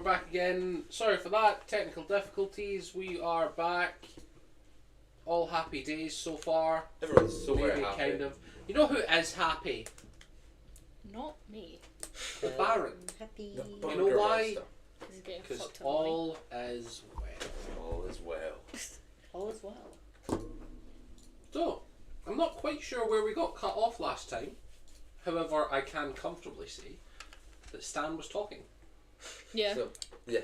back again. Sorry for that. Technical difficulties. We are back. All happy days so far. Everyone's so very Maybe happy. kind of. You know who is happy? Not me. The Baron. Happy. The You know why? This is getting Because fucked all is well. All is well. All is well. So, I'm not quite sure where we got cut off last time. However, I can comfortably say that Stan was talking. Yeah. So, yeah.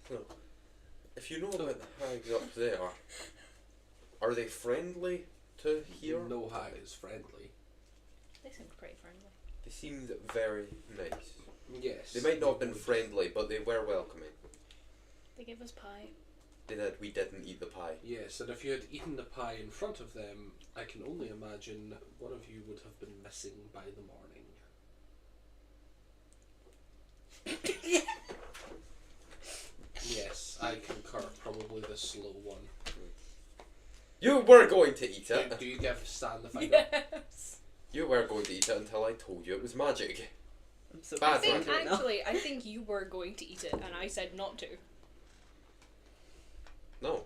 So, if you know about the hags up there, are they friendly to here? No hag is friendly. They seemed pretty friendly. They seemed very nice. Yes. They might not have been friendly, but they were welcoming. They gave us pie. They did. We didn't eat the pie. Yes, and if you had eaten the pie in front of them, I can only imagine one of you would have been missing by the morning. Yes, I concur. Probably the slow one. You were going to eat it. Do you give Stan the finger? Yes. You were going to eat it until I told you it was magic. I'm so Bad I think one. right now. actually, I think you were going to eat it, and I said not to. No.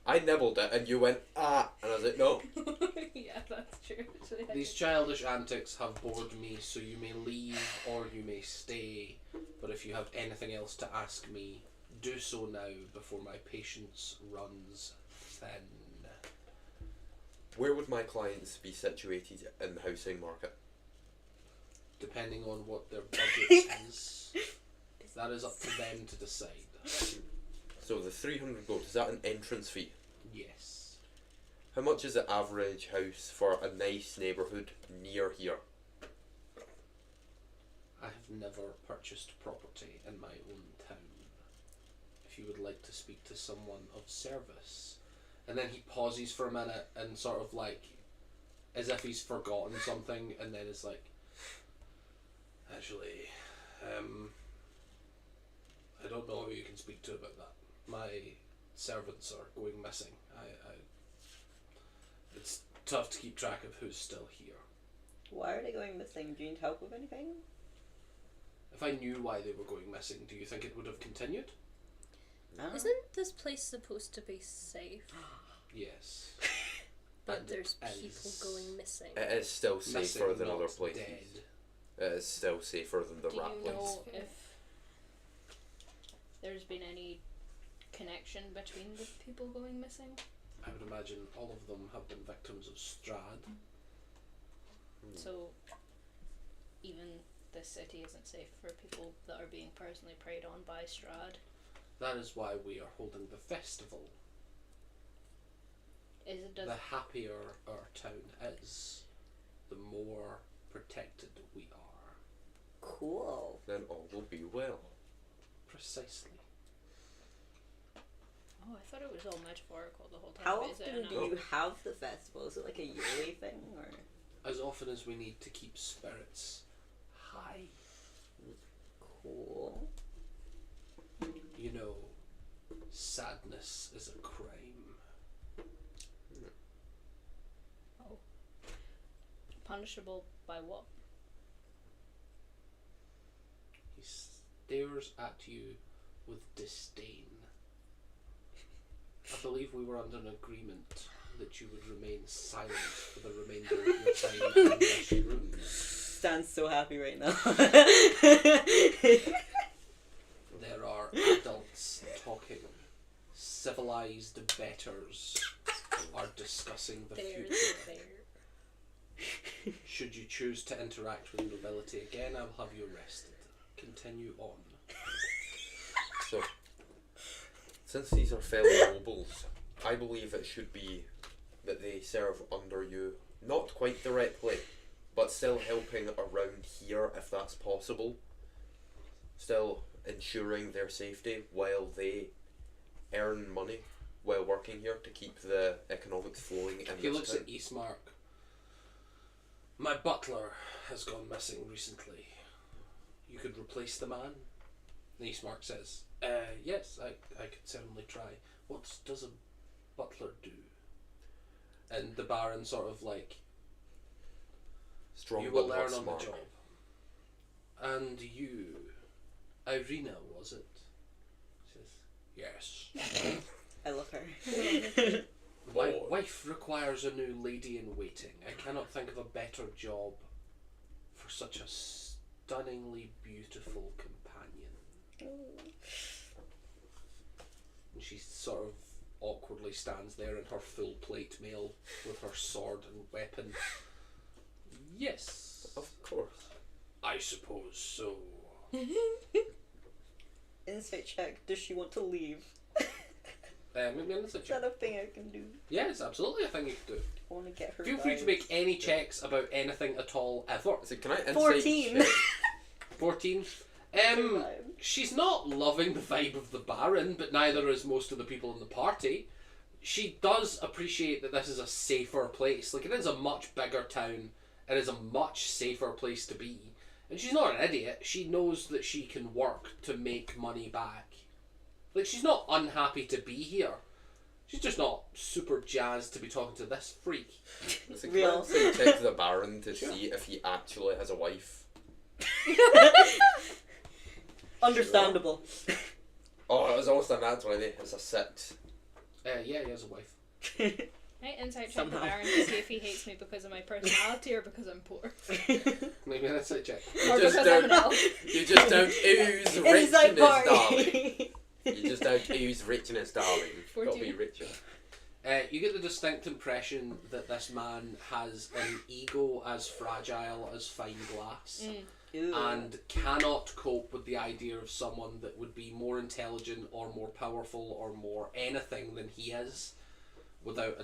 I nibbled it and you went, ah, and I was like, no. Yeah, that's true. Actually, These childish antics have bored me, so you may leave or you may stay. But if you have anything else to ask me, do so now before my patience runs thin. Where would my clients be situated in the housing market? Depending on what their budget is, that is up to them to decide. So the 300 gold, is that an entrance fee? Yes. How much is the average house for a nice neighbourhood near here? I have never purchased property in my own town. If you would like to speak to someone of service. And then he pauses for a minute and sort of like, as if he's forgotten something, and then is like, actually, I don't know who you can speak to about that. My servants are going missing. It's tough to keep track of who's still here. Why are they going missing? Do you need help with anything? If I knew why they were going missing, do you think it would have continued? Isn't this place supposed to be safe? Yes. But And there's it people is going missing. It is still safer missing, than not other places. dead. It is still safer than the Do rat you place. know if there's been any connection between the people going missing? I would imagine all of them have been victims of Strahd. So even this city isn't safe for people that are being personally preyed on by Strahd. That is why we are holding the festival. Is it does The happier our town is, the more protected we are. Cool. Then all will be well. Precisely. Oh, I thought it was all metaphorical the whole time. How Is it often now? do you have the festival? Is it like a yearly thing or? As often as we need to keep spirits high. Cool. You know, sadness is a crime. Oh. Punishable by what? He stares at you with disdain. I believe we were under an agreement that you would remain silent for the remainder of your time in this room. Stan's so happy right now. There are adults talking. Civilized betters are discussing the There's future. there. Should you choose to interact with nobility again, I will have you arrested. Continue on. So, since these are fellow nobles, I believe it should be that they serve under you, not quite directly, but still helping around here if that's possible. Still ensuring their safety while they earn money while working here to keep the economics flowing in He this looks town. at Eastmark. My butler has gone missing recently. You could replace the man? And Eastmark says, yes, I could certainly try. What does a butler do? And the Baron sort of like, Strong you will but not learn on smart. the job. And you, Irina, was it? She says, yes. I love her. My Lord. wife requires a new lady in waiting. I cannot think of a better job for such a stunningly beautiful companion. And she sort of awkwardly stands there in her full plate mail with her sword and weapon. Yes, Of course. I suppose so. Insight check. Does she want to leave? Make me an insight Is that check. a thing I can do? Yeah, it's absolutely a thing you can do. I want to get her. Feel free to make any checks about anything at all, ever. So can I insight 14. check? 14. Vibe. She's not loving the vibe of the Baron, but neither is most of the people in the party. She does appreciate that this is a safer place. Like, it is a much bigger town. It is a much safer place to be. And she's not an idiot. She knows that she can work to make money back. Like, she's not unhappy to be here. She's just not super jazzed to be talking to this freak. So can I Real. insight check the Baron to Sure. see if he actually has a wife? Understandable. Oh, it was almost a nat 20. It's a 6. Yeah, he has a wife. I insight check the Somehow. Baron to see if he hates me because of my personality or because I'm poor. Maybe an insight check. Or just because I'm an don't- elf. You just don't ooze Inside richness, darling. party. You just don't ooze richness, darling. Got to be 14. richer. You get the distinct impression that this man has an ego as fragile as fine glass. Ew. And cannot cope with the idea of someone that would be more intelligent or more powerful or more anything than he is without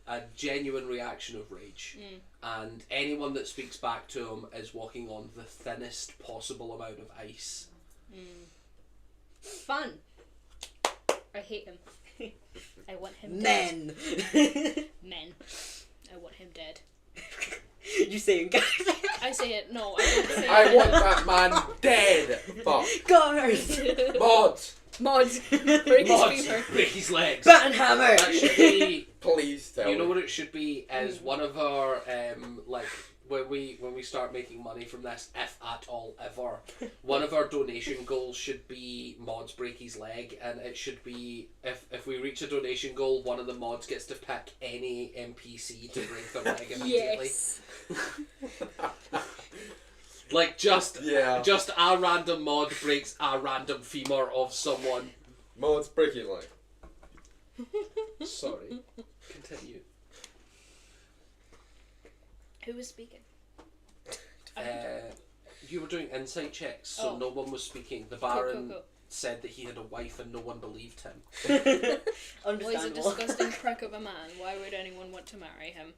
a genuine reaction of rage. And anyone that speaks back to him is walking on the thinnest possible amount of ice. Fun. I hate him. I want him Men. dead. Men. I want him dead. You saying guys? I say it. No, I don't say I it. want that man dead! Fuck. Guards. Mods! Mods. Break his Mods, fever. break his legs. Bat and hammer. That should be, Please tell you know me. what it should be is one of our like when we start making money from this, if at all ever, one of our donation goals should be mods break his leg, and it should be if we reach a donation goal, one of the mods gets to pick any NPC to break their leg immediately. Yes. Like just Yeah. a random mod breaks a random femur of someone. Mods breaking like. Sorry. Continue. Who was speaking? You were doing insight checks, so Oh. no one was speaking. The Cool, Baron cool, cool. said that he had a wife and no one believed him. Well, he's a Understandable. disgusting prick of a man. Why would anyone want to marry him?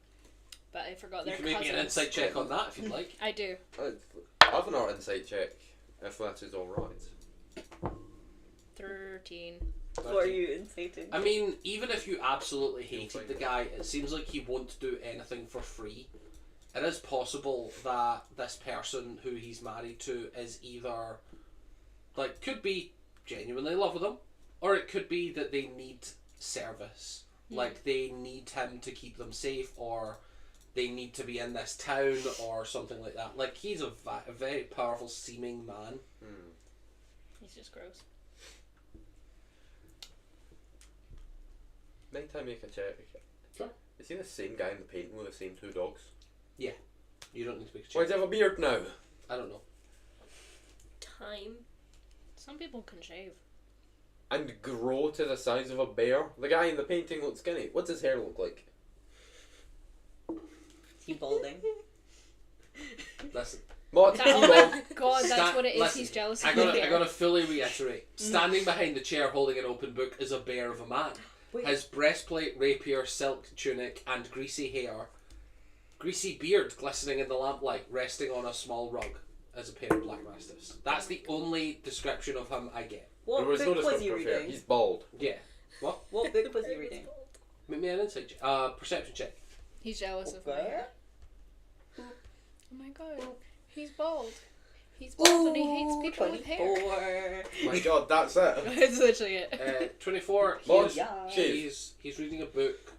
But I forgot You their can make me an cousins. insight check on that if you'd like. I do. Have an art insight check, if that is alright. 13. What are you inciting? I mean, even if you absolutely hated find the it. guy, it seems like he won't do anything for free. It is possible that this person who he's married to is either, like, could be genuinely in love with him, or it could be that they need service. Like, they need him to keep them safe, or they need to be in this town, or something like that. Like, he's a very powerful seeming man. He's just gross. Next time make a check. Sure. Is he the same guy in the painting with the same 2 dogs? You don't need to make a Why check. does he have a beard now? I don't know. Time. Some people can shave. And grow to the size of a bear? The guy in the painting looks skinny. What's his hair look like? Is he balding? Listen. Mods, That- T-Bog. God, that's Sta- what it is. listen, He's jealous I of the gotta bear. fully reiterate. Standing behind the chair holding an open book is a bear of a man. Wait. His breastplate, rapier, silk tunic, and greasy hair, greasy beard glistening in the lamplight, resting on a small rug as a pair of black mastiffs. That's the only description of him I get. What There was no book was he descriptor for him. reading? He's bald. Yeah. What? What book was he reading? Make me an insight check. Perception check. He's jealous of my Okay. hair. Oh my god. He's bald. He's bald and he hates people with hair. 24. My god, that's it. That's literally it. 24. Mods, Yeah. He's reading a book.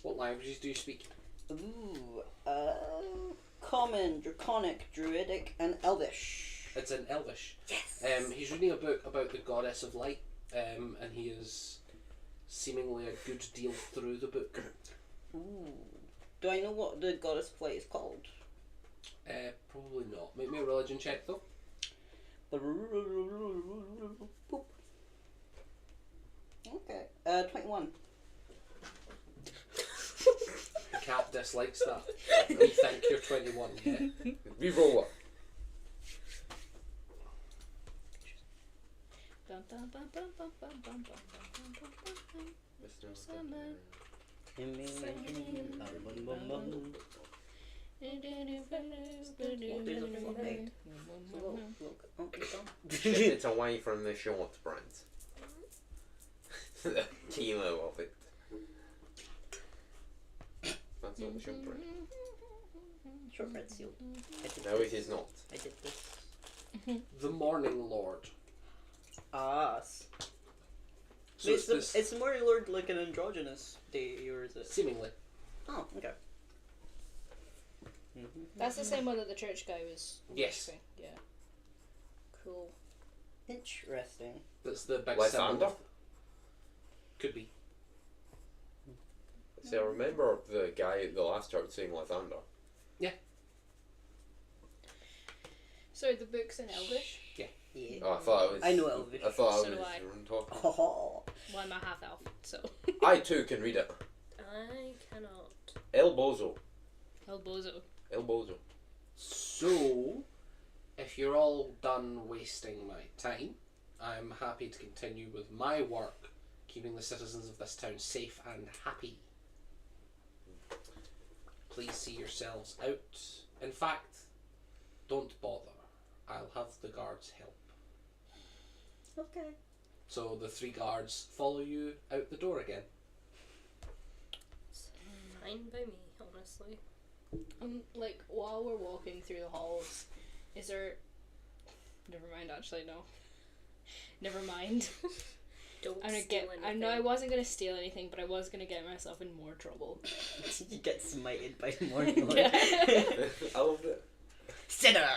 What languages do you speak? Ooh, common, draconic, druidic, and elvish. It's in Elvish. Yes. He's reading a book about the goddess of light, and he is seemingly a good deal through the book. Ooh. Do I know what the goddess of light is called? Probably not. Make me a religion check though. Boop. Okay. 21. The cat dislikes that. We think you're 21, yeah? Reroll it. Bum, bum, bum, bum, bum, bum, bum, bum, bum, bum, bum. Summer. It's away from the short print. The kilo of it. That's not the short print. Short print sealed. No, it is not. I did this. The Morning Lord. Ah. So It's this the Morning Lord like an androgynous deity, or is it? seemingly. Oh, okay. That's the same one that the church guy was Yes. worshipping. Yeah. Cool. Interesting. That's the big Lysander? symbol. Could be. See, I remember the guy at the last chart saying Lysander. So the book's in Elvish. Yeah. Oh, I thought I was. I know Elvish. I thought So I do was I. talking. Oh. Well, I'm a half elf, so. I too can read it. I cannot. El Bozo. El Bozo. El Bozo. So, if you're all done wasting my time, I'm happy to continue with my work, keeping the citizens of this town safe and happy. Please see yourselves out. In fact, don't bother. I'll have the guards help. Okay. So the 3 guards follow you out the door again. It's fine by me, honestly. Like, while we're walking through the halls, is there... Never mind, actually, no. Never mind. Don't I'm gonna steal get... anything. I wasn't going to steal anything, but I was going to get myself in more trouble. You get smited by the Morning Lord. Yeah. I loved it. Sinner!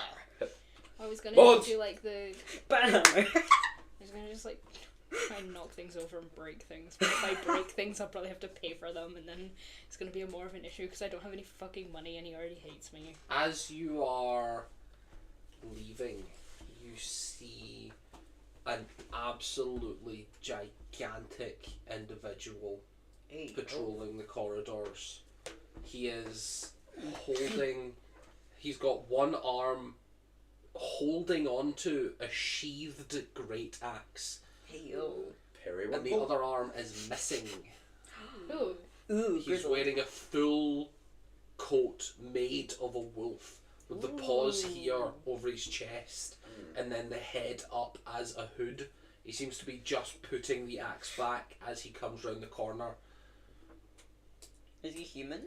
I was going Bodge! to do, like, the... Bam! I was going to just, like, try and knock things over and break things. But if I break things, I'll probably have to pay for them, and then it's going to be more of an issue because I don't have any fucking money and he already hates me. As you are leaving, you see an absolutely gigantic individual Hey, patrolling the corridors. He is holding... He's got one arm holding onto a sheathed great axe, Hey, yo. Perry and the other arm is missing. Ooh. Ooh, He's grizzled. wearing a full coat made of a wolf, with the paws here over his chest, and then the head up as a hood. He seems to be just putting the axe back as he comes round the corner. Is he human?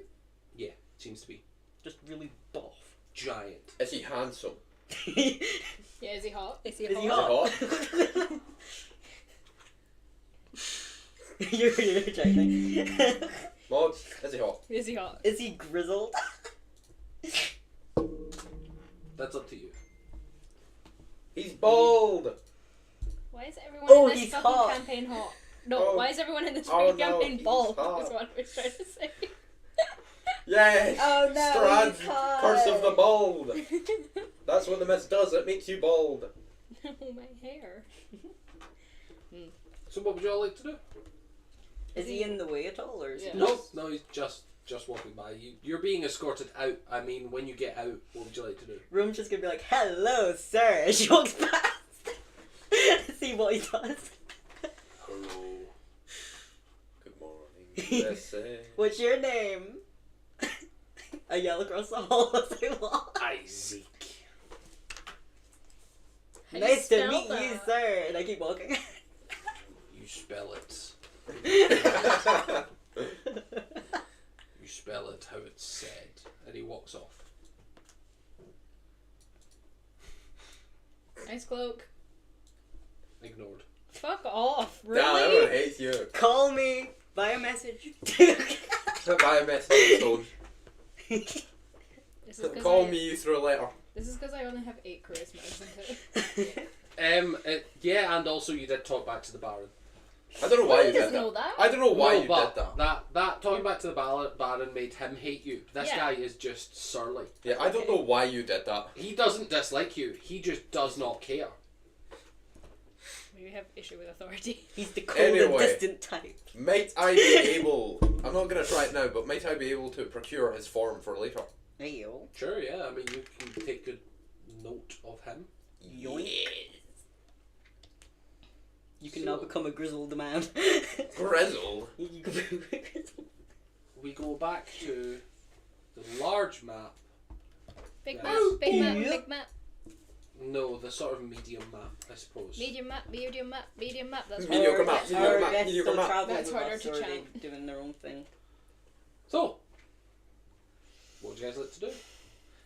Yeah, seems to be. Just really buff. Giant. Is he handsome? Yeah, is he hot? Is he Is he hot? hot? You're rejecting. Mod, is he hot? Is he hot? Is he grizzled? That's up to you. He's bald! Why is everyone Oh, in this he's fucking hot. campaign hot? No, Oh. why is everyone in this Oh, fucking no, campaign he's bald? hot. Is what I was trying to say. Yes! Oh no, Strahd, he's hot. Curse of the Bald! That's what the mist does, it makes you bald. Oh, my hair. So what would you all like to do? Is he in the way at all, or is Yeah. he No, just... no, he's just walking by. You're being escorted out. I mean, when you get out, what would you like to do? Room's just gonna be like, hello, sir, as she walks past. See what he does. Hello. Good morning, USA. What's your name? I yell across the hall as I walk. Isaac. How do you Nice to spell meet you, that? sir. And I keep walking. You spell it. You spell it how it's said. And he walks off. Nice cloak. Ignored. Fuck off. Damn, Really? everyone hates you. Call me by a message. Buy a message on This is 'cause Call I- me through a letter. This is because I only have 8 charisma, isn't it? Yeah, and also you did talk back to the Baron. I don't know why He you did doesn't that. know that. I don't know why No, you but did that. That talking back to the Baron made him hate you. This Yeah. guy is just surly. Yeah, I don't know why you did that. He doesn't dislike you. He just does not care. We have issue with authority. He's the cold and Anyway. distant type. Might I be able... I'm not going to try it now, but might I be able to procure his form for later? Hey yo. Sure, yeah. I mean, you can take good note of him. Yoink. You can now So- become a grizzled man. Grizzled? You can become a grizzled. We go back to the large map. Big Yes. map, big map, Yeah. big map. No, the sort of medium map, I suppose. Medium map, medium map, medium map. That's Mediocre harder. map, That's mediocre harder. map, guests mediocre still map. travel That's with harder us, to or are they chant. doing their own thing. So, what would you guys like to do?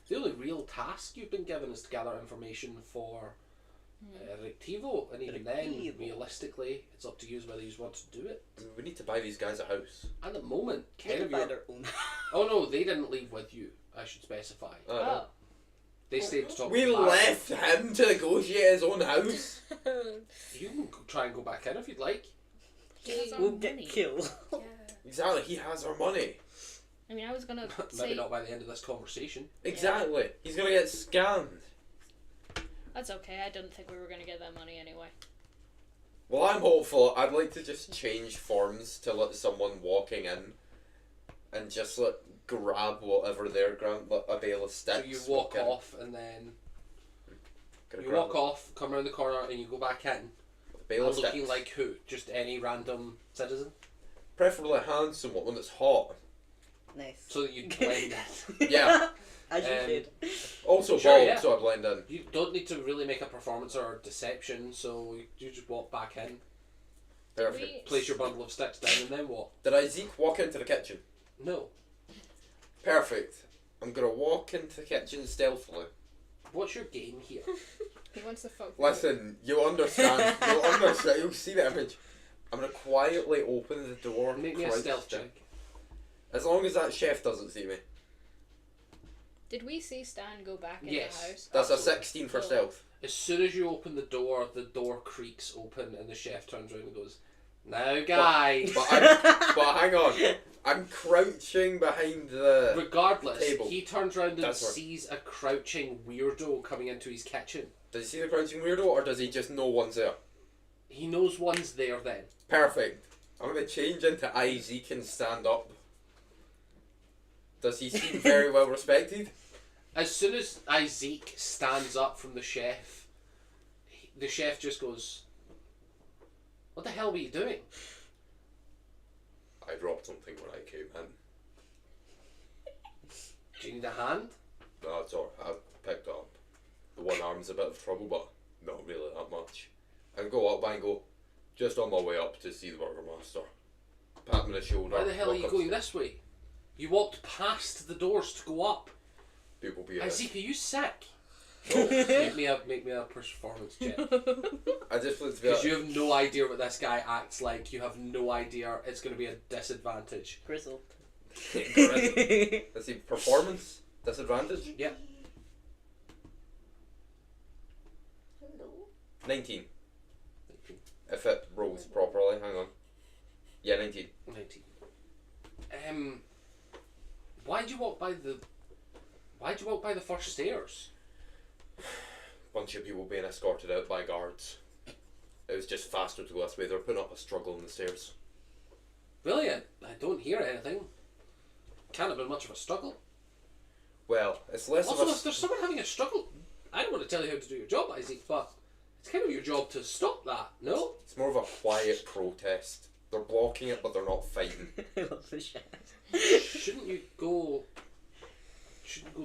The only real task you've been given is to gather information for Rictivo, and even then, Rictivo. realistically, it's up to you whether you want to do it. We need to buy these guys a house. At the moment, They kind can of buy your... their own. Oh no, they didn't leave with you, I should specify. Oh. They stayed to talk We to the Baron. left him to negotiate his own house. You can try and go back in if you'd like. He has our We'll get money. killed. Yeah. Exactly, he has our money. I mean, I was gonna Maybe say not by the end of this conversation. Exactly. He's going to get scammed. that's okay. I didn't think we were gonna get that money anyway. Well, I'm hopeful. I'd like to just change forms to let someone walking in and just grab whatever they're grabbing, like a bale of sticks. So you walk in. off and then Gonna you grab walk off, come around the corner, and you go back in. a bale And of looking sticks. like who? Just any random citizen? Preferably a handsome one that's hot. Nice. So that you blend in. Yeah. As you Um, did. Also Sure, bald, yeah. so I blend in. You don't need to really make a performance or deception, so you just walk back in, Perfect. We- place your bundle of sticks down, and then what? Did I Zeke walk into the kitchen? No. Perfect. I'm gonna walk into the kitchen stealthily. What's your game here? He wants to fuck. Listen, you'll understand. You'll understand. You'll see the image. I'm gonna quietly open the door. Make me a crouched stealth in. check. As long as that chef doesn't see me. Did we see Stan go back in Yes. the house? That's a Absolutely. 16 for Cool. stealth. As soon as you open the door creaks open, and the chef turns around and goes, "Now, guys." But hang on. I'm crouching behind the. Regardless, Table. he turns around and That's right. sees a crouching weirdo coming into his kitchen. Does he see the crouching weirdo, or does he just know one's there? He knows one's there then. Perfect. I'm gonna change into Isaac and stand up. Does he seem very well respected? As soon as Isaac stands up from the chef, the chef just goes, "What the hell were you doing?" I dropped something when I came in. Do you need a hand? No, it's alright. I picked up. The one arm's a bit of trouble, but not really that much. I go up and go, just on my way up to see the Burger Master. Pat him on the shoulder. Why the hell are walk you going upstairs. this way? You walked past the doors to go up. People be Isaac, are you sick? No, make me a performance check. I just want to be Because you have no idea what this guy acts like. You have no idea. It's going to be a disadvantage. Grizzled. Let's see, performance disadvantage? Yeah. 19. If it rolls properly, hang on. Yeah, 19. 19. Why'd you walk by the first stairs? Bunch of people being escorted out by guards. It was just faster to go this way. They were putting up a struggle on the stairs. Really? I don't hear anything. Can't have been much of a struggle. Well, it's less Also, of a... if there's someone having a struggle, I don't want to tell you how to do your job, Isaac, but it's kind of your job to stop that, no? It's more of a quiet protest. They're blocking it, but they're not fighting. I love the chef. Shouldn't you go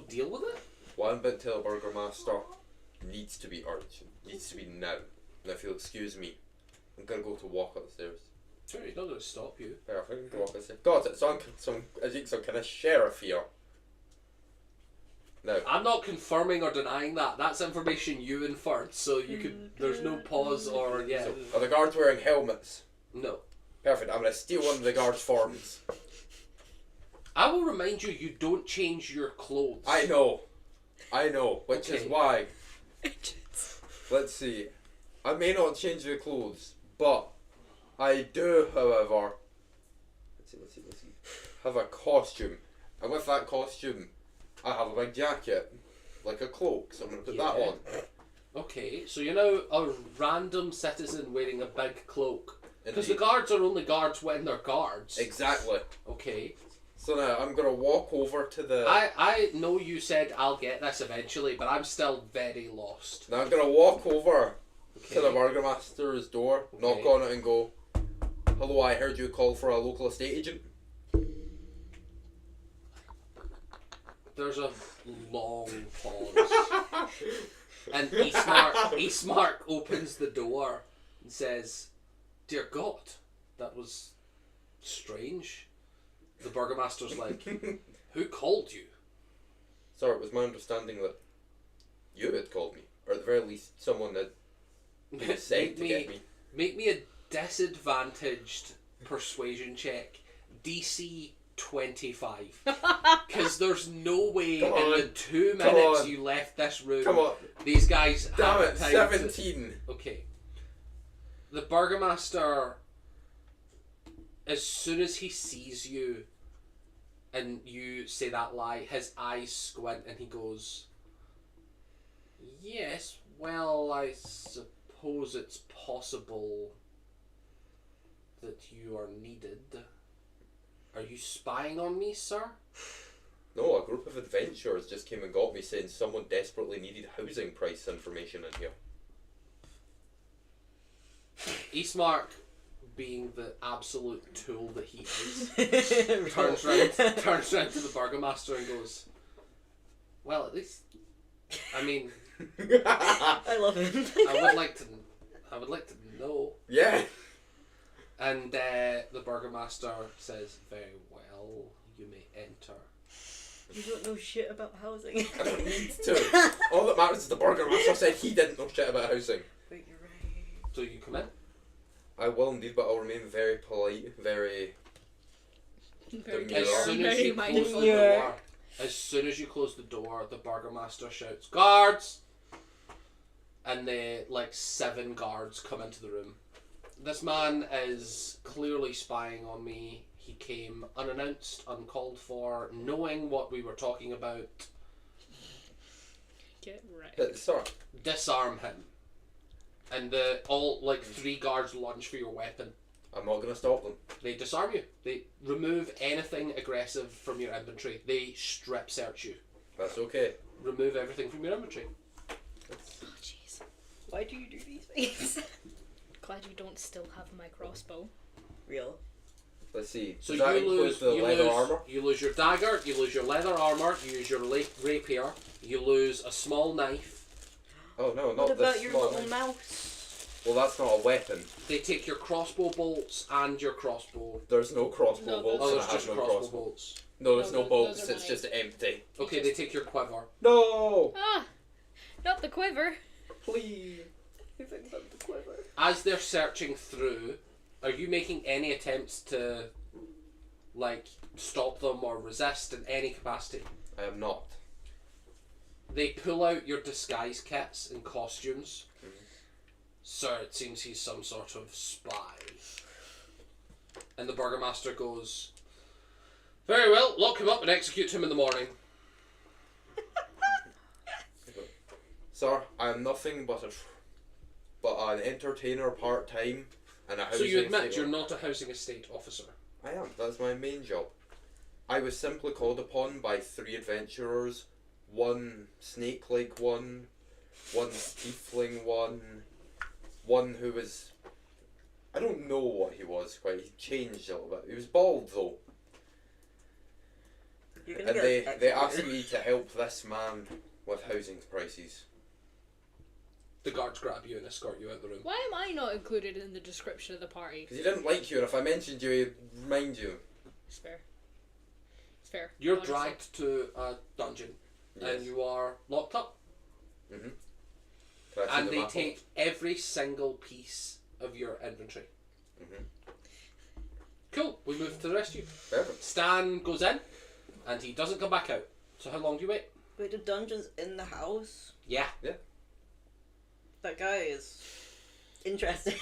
deal with it? What I'm about to tell the Burger Master needs to be urgent. Needs to be now. And if you'll excuse me, I'm gonna go to walk up the stairs. Sure, he's not going to stop you. Perfect. Go walk up the stairs. God, it's some kind of sheriff here. Now, I'm not confirming or denying that. That's information you inferred, so you could. There's no pause or yeah. so, are the guards wearing helmets? No. Perfect. I'm gonna steal one of the guards' forms. I will remind you, you don't change your clothes. I know. I know, which is Okay. why. Let's see. I may not change the clothes, but I do, however. Let's see. Have a costume, and with that costume, I have a big jacket, like a cloak. So I'm gonna put that Yeah. on. Okay, so you're now a random citizen wearing a big cloak. Because the Indeed. guards are only guards when they're guards. Exactly. Okay. So now I'm gonna walk over to the. I know you said I'll get this eventually, but I'm still very lost. Now I'm gonna walk over Okay. to the burgomaster's door, knock Okay. on it, and go, "Hello, I heard you call for a local estate agent." There's a long pause. And Eastmark opens the door and says, "Dear God, that was strange." The burgomaster's like, "Who called you?" Sir, it was my understanding that you had called me, or at the very least, someone had been sent to get me. Make me a disadvantaged persuasion check. DC 25. Because there's no way Come in on. the 2 Come minutes on. you left this room Come on, these guys damn have it, time 17. Okay. The burgomaster, as soon as he sees you and you say that lie, his eyes squint and he goes, "Yes, well, I suppose it's possible that you are needed. Are you spying on me, sir?" No, a group of adventurers just came and got me saying someone desperately needed housing price information in here. Eastmark, being the absolute tool that he is, turns round to the burgomaster and goes, "Well, at least, I mean, I love him. I would like to know." Yeah. And the burgomaster says, "Very well, you may enter." You don't know shit about housing. I don't need to. All that matters is the burgomaster said he didn't know shit about housing. But you're right. So you come in. I will indeed, but I'll remain very polite, very... Very Demure. As demure, soon as very you close mindful. the Yeah. door, the burgomaster shouts, "Guards!" And the 7 guards come into the room. This man is clearly spying on me. He came unannounced, uncalled for, knowing what we were talking about. Get right. Sir, Disarm him. And all 3 guards lunge for your weapon. I'm not going to stop them. They disarm you. They remove anything aggressive from your inventory. They strip search you. That's okay. Remove everything from your inventory. Oh, jeez. Why do you do these things? Glad you don't still have my crossbow. Real. Let's see. So Does that you include lose the leather armor? You lose your dagger, you lose your leather armor, you lose your rapier, you lose a small knife. Oh no, What not about this your small. little mouse? Well, that's not a weapon. They take your crossbow bolts and your crossbow. There's no crossbow No, bolts. Oh, and there's I just have no crossbow crossbow. bolts. No, there's No, no those bolts. are It's mine. just empty. Okay, they take your quiver. No, Ah! Not the quiver. please. He thinks I'm the quiver. As they're searching through, are you making any attempts to, stop them or resist in any capacity? I am not. They pull out your disguise kits and costumes. Mhm. Sir, it seems he's some sort of spy. And the burgomaster goes, "Very well, lock him up and execute him in the morning." Sir, I am nothing but an entertainer part time and a housing. So you admit estate you're worker. not a housing estate officer. I am. That's my main job. I was simply called upon by 3 adventurers, 1 snake-like one tiefling one who was... I don't know what he was quite. He changed a little bit. He was bald though. You're gonna And get they asked me to help this man with housing prices. The guards grab you and escort you out the room. Why am I not included in the description of the party? Because he didn't like you, and if I mentioned you, he'd remind you. It's fair. It's fair. You're honestly. dragged to a dungeon Yes. and you are locked up. Mm-hmm. Can I see And the they map? take every single piece of your inventory. Mhm. Cool, we move to the rest of you. Perfect. Stan goes in and he doesn't come back out. So how long do you wait? Wait, the dungeon's in the house? Yeah. That guy is interesting.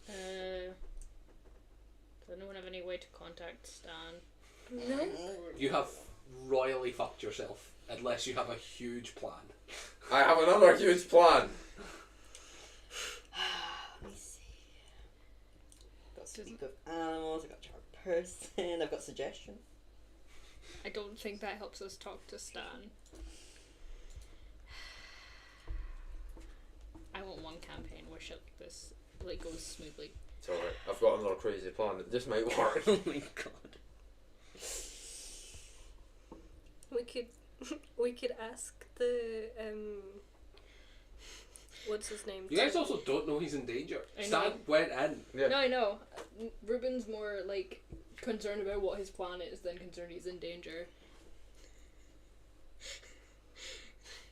Does anyone have any way to contact Stan? No. You have royally fucked yourself unless you have a huge plan. I have another huge plan. Let me see. I've got speak with animals, I've got charm person, I've got suggestions. I don't think that helps us talk to Stan. I want one campaign where shit like this goes smoothly. It's alright. I've got another crazy plan. This might work. Oh my god. We could ask the what's his name? You guys also don't know he's in danger. I Stan know. went in. Yeah. No, I know. Ruben's more like concerned about what his plan is than concerned he's in danger.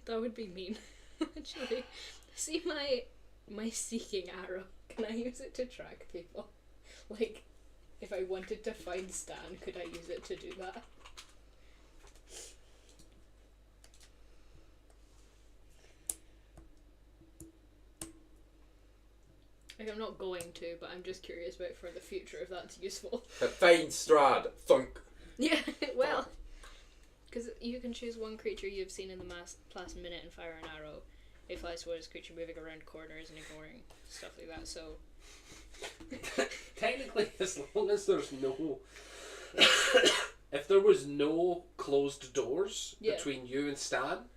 That would be mean. Actually, see my seeking arrow. Can I use it to track people? Like, if I wanted to find Stan, could I use it to do that? Like, I'm not going to, but I'm just curious about for the future if that's useful. Find Strahd. Thunk. Yeah, well, because you can choose one creature you've seen in the past minute and fire an arrow. It flies towards a creature moving around corners and ignoring stuff like that, so... Technically, as long as there's no... if there was no closed doors Yeah. between you and Stan,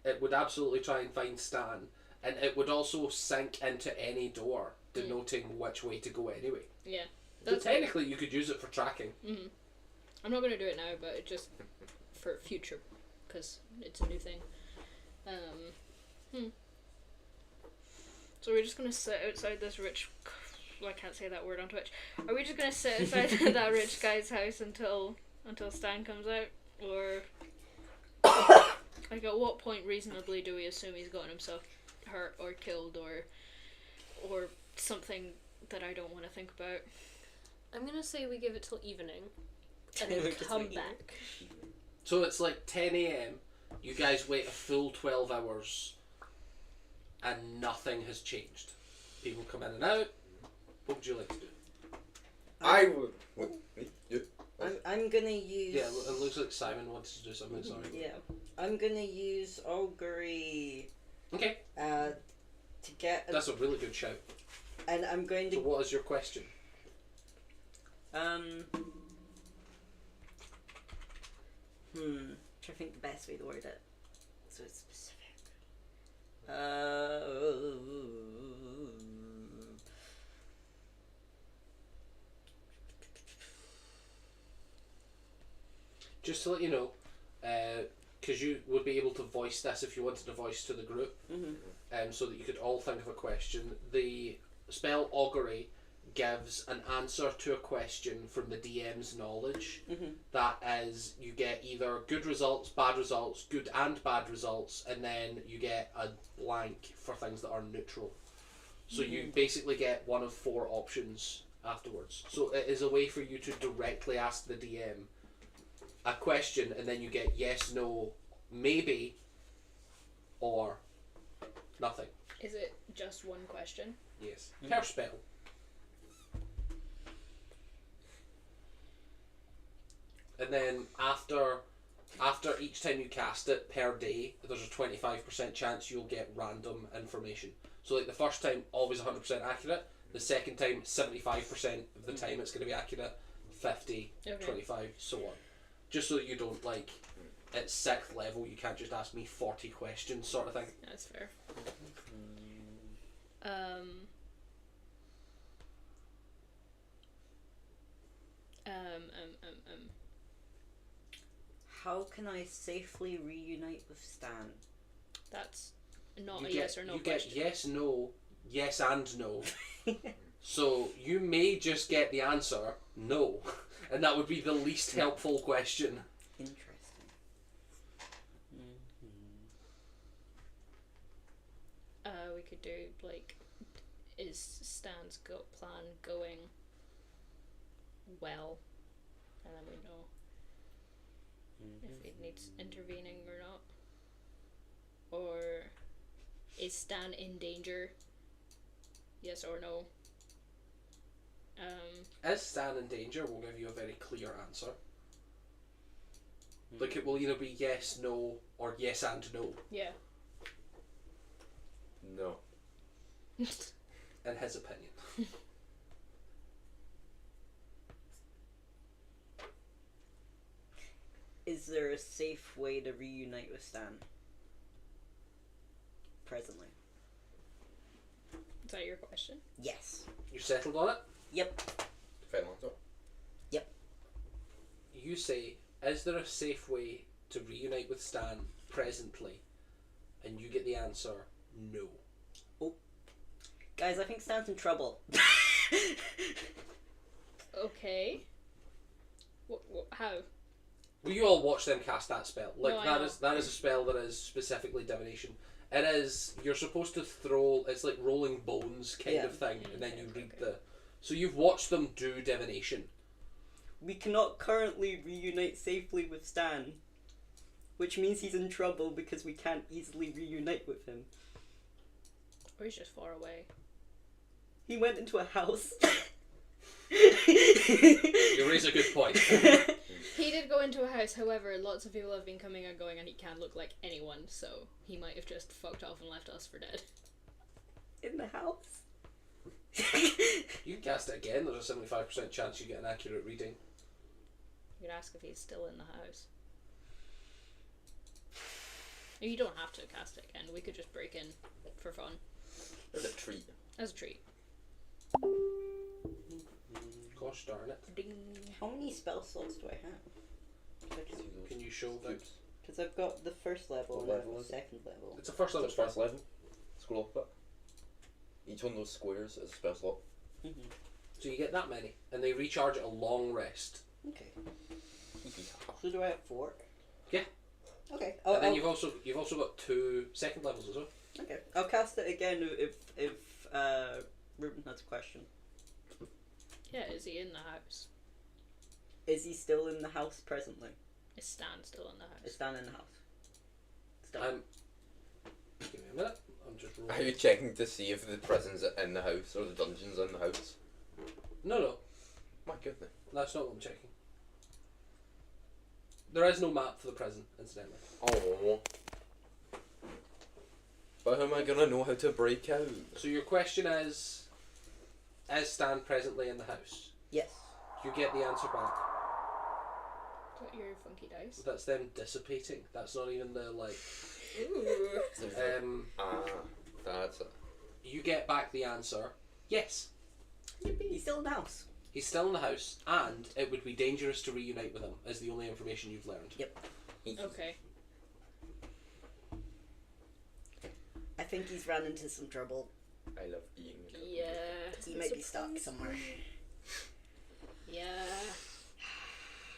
it would absolutely try and find Stan. And it would also sink into any door, denoting which way to go anyway. Yeah. So That's technically, you could use it for tracking. Mm-hmm. I'm not going to do it now, but it just for future, because it's a new thing. So we're just going to sit outside this rich... Well, I can't say that word on Twitch. Are we just going to sit outside that rich guy's house until Stan comes out? Or... like, at what point reasonably do we assume he's gotten himself hurt or killed or something that I don't want to think about? I'm gonna say we give it till evening, and We're then just come waiting. back. So it's like 10 a.m. You guys wait a full 12 hours, and nothing has changed. People come in and out. What would you like to do? I would. What? Me? You? I'm gonna use... Yeah, it looks like Simon wants to do something. Sorry. Yeah. I'm gonna use augury Okay, to get... that's a really good shout. and I'm going So to... what is your question? Trying to think the best way to word it. So it's specific. Just to let you know, because you would be able to voice this if you wanted to voice to the group, so that you could all think of a question. The spell augury gives an answer to a question from the DM's knowledge. That is, you get either good results, bad results, good and bad results, and then you get a blank for things that are neutral. So you basically get one of 4 options afterwards. So it is a way for you to directly ask the DM a question, and then you get yes, no, maybe, or nothing. Is it just one question? Yes. Per spell. And then after each time you cast it per day, there's a 25% chance you'll get random information. So like the first time, always 100% accurate. The second time, 75% of the time it's going to be accurate. 50, Okay. 25, so on. Just so that you don't, like, at 6th level, you can't just ask me 40 questions sort of thing. That's fair. How can I safely reunite with Stan? That's not You a get, yes or no you question. get yes, no, yes and no. So you may just get the answer no, and that would be the least helpful question. Interesting. We could do like, is Stan's plan going well? And then we know. if he needs intervening or not. Or is Stan in danger? Yes or no? Is Stan in danger? We'll give you a very clear answer. Like, it will either be yes, no, or yes and no, Yeah. No. in his opinion. Is there a safe way to reunite with Stan? Presently. Is that your question? Yes. You settled on it? Yep. Final answer. You say, is there a safe way to reunite with Stan presently? And you get the answer, no. Guys, I think Stan's in trouble. Okay. How? Well, you all watch them cast that spell. Like, No, I that know. is a spell that is specifically divination. It is, you're supposed to throw, it's like rolling bones kind Yeah. of thing, and then you Okay, read okay. so you've watched them do divination. We cannot currently reunite safely with Stan, which means he's in trouble because we can't easily reunite with him. Or he's just far away. He went into a house. You raise a good point. He did go into a house, however, lots of people have been coming and going and he can't look like anyone, so he might have just fucked off and left us for dead. In the house? You can cast it again, there's a 75% chance you get an accurate reading. You could ask if he's still in the house. You don't have to cast it again, we could just break in for fun. As a treat. As a treat. Gosh darn it. Ding. How many spell slots do I have? Can you show that? Because I've got the first level What and I have level the is it? second level. It's a first So level it's spell. first level. Scroll up a bit. Each one of those squares is a spell slot. Mm-hmm. So you get that many, and they recharge at a long rest. Okay. So do I have 4? Yeah. Okay. And then you've also got 2 second levels as well. Okay. I'll cast it again if Ruben has a question. Yeah, is he in the house? Is he still in the house presently? Is Stan still in the house? Is Stan in the house? Stan. Give me a minute. I'm just rolling. Are you checking to see if the prison's in the house or the dungeon's in the house? No, My goodness. that's not what I'm checking. There is no map for the prison, incidentally. Oh. But how am I gonna know how to break out? So your question is Stan presently in the house? Yes. You get the answer back. Got your funky dice. That's them dissipating. That's not even the like. Ooh. That's it. You get back the answer. Yes, He's still in the house. he's still in the house, and it would be dangerous to reunite with him. Is the only information you've learned. Yep. Okay. I think he's ran into some trouble. I love eating. Yeah. He might be stuck somewhere. Yeah.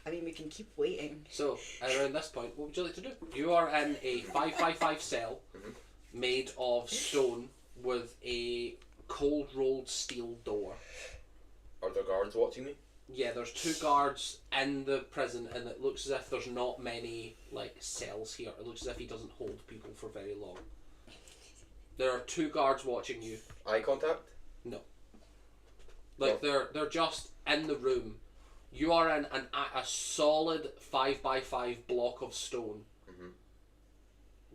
I mean, we can keep waiting. So around this point, what would you like to do? You are in a 5x5 cell made of stone with a cold rolled steel door. Are there guards watching me? Yeah, there's 2 guards in the prison, and it looks as if there's not many like cells here. It looks as if he doesn't hold people for very long. There are 2 guards watching you. Eye contact? Like they're just in the room. You are in a solid 5x5 block of stone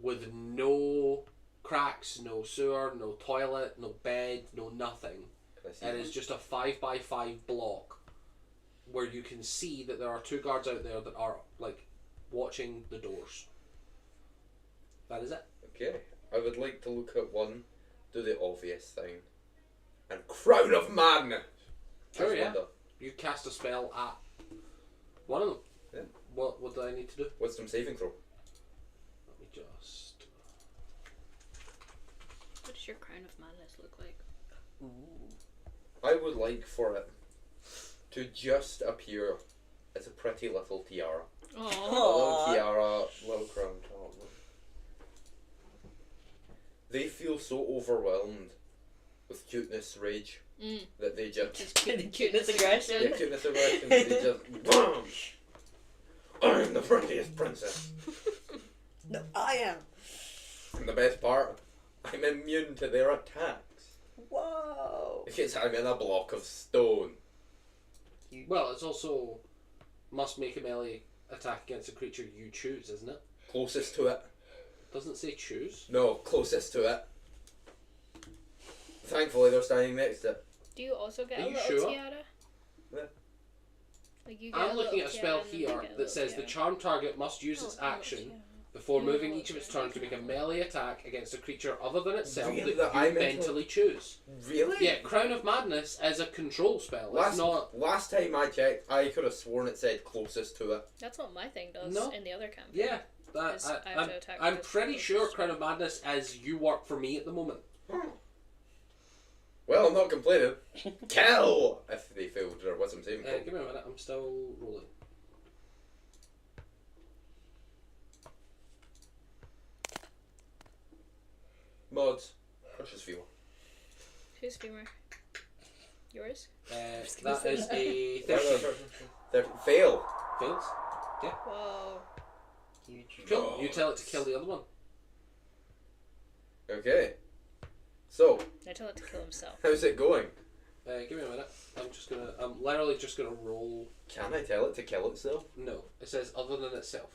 with no cracks, no sewer, no toilet, no bed, no nothing. Can I see It them? is just a 5x5 block where you can see that there are 2 guards out there that are like watching the doors. That is it. Okay. I would like to look at one, do the obvious thing, and Crown of Madness! Sure, That's yeah. wonder. You cast a spell at one of them. Yeah. What do I need to do? Wisdom saving throw. Let me just. What does your crown of madness look like? Ooh. I would like for it to just appear as a pretty little tiara. Oh. A little tiara, little crown top. They feel so overwhelmed with cuteness rage that they just Cuteness aggression. yeah, cuteness aggression. They just boom. I'm the prettiest princess. No, I am. And the best part, I'm immune to their attacks. Whoa. Because I'm in a block of stone. Well, it's also must make a melee attack against a creature you choose, isn't it? Closest to it. Doesn't it say choose? No, closest to it. Thankfully, they're standing next to it. Do you also get Are a you little sure? tiara? Yeah. Like you get I'm looking little at a spell tiara and then here you get a that little says the tiara. charmed target must use its Oh, little action tiara. before Yeah, moving little each of its tiara. turns to make a melee attack against a creature other than itself Really? that I you mentally- mentally choose. Really? Yeah, Crown of Madness is a control spell. It's not. Last time I checked, I could have sworn it said closest to it. That's what my thing does No. in the other campaign. Yeah, that, Is I have to attack I'm with pretty closest. sure Crown of Madness is you work for me at the moment. Well, I'm not complaining. Kill! If they failed their wisdom saving throw. Give me a minute, I'm still rolling. Mods. Precious fewer. Who's femur? Yours? That is a 13. Fail. Fails. Whoa. Huge. Cool. You tell it to kill the other one. Okay. So, I tell it to kill himself. how's it going? Give me a minute. I'm literally just gonna roll. Can I tell it to kill itself? No, it says other than itself.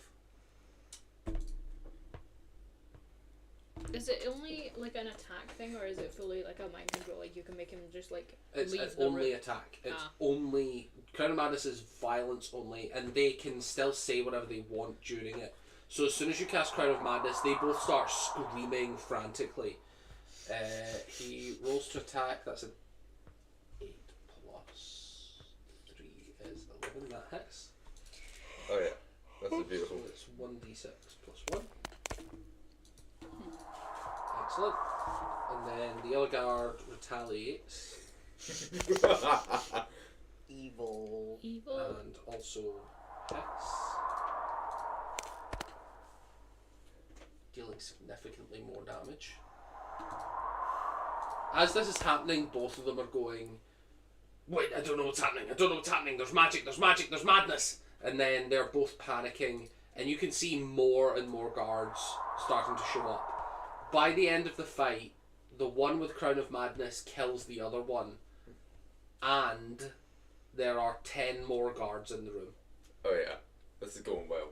Is it only like an attack thing, or is it fully like a mind control? Like you can make him just like It's leave an the only room? attack. It's Ah. only Crown of Madness is violence only, and they can still say whatever they want during it. So as soon as you cast Crown of Madness, they both start screaming frantically. He rolls to attack. That's an 8 plus 3 is 11. That hits. Oh yeah. That's a beautiful. So it's 1d6 plus 1. Excellent. And then the other guard retaliates Evil. Evil. and also hits, dealing significantly more damage. As this is happening, both of them are going, wait, I don't know what's happening, I don't know what's happening, there's magic, there's madness! And then they're both panicking, and you can see more and more guards starting to show up. By the end of the fight, the one with Crown of Madness kills the other one, and there are 10 more guards in the room. Oh yeah. This is going well.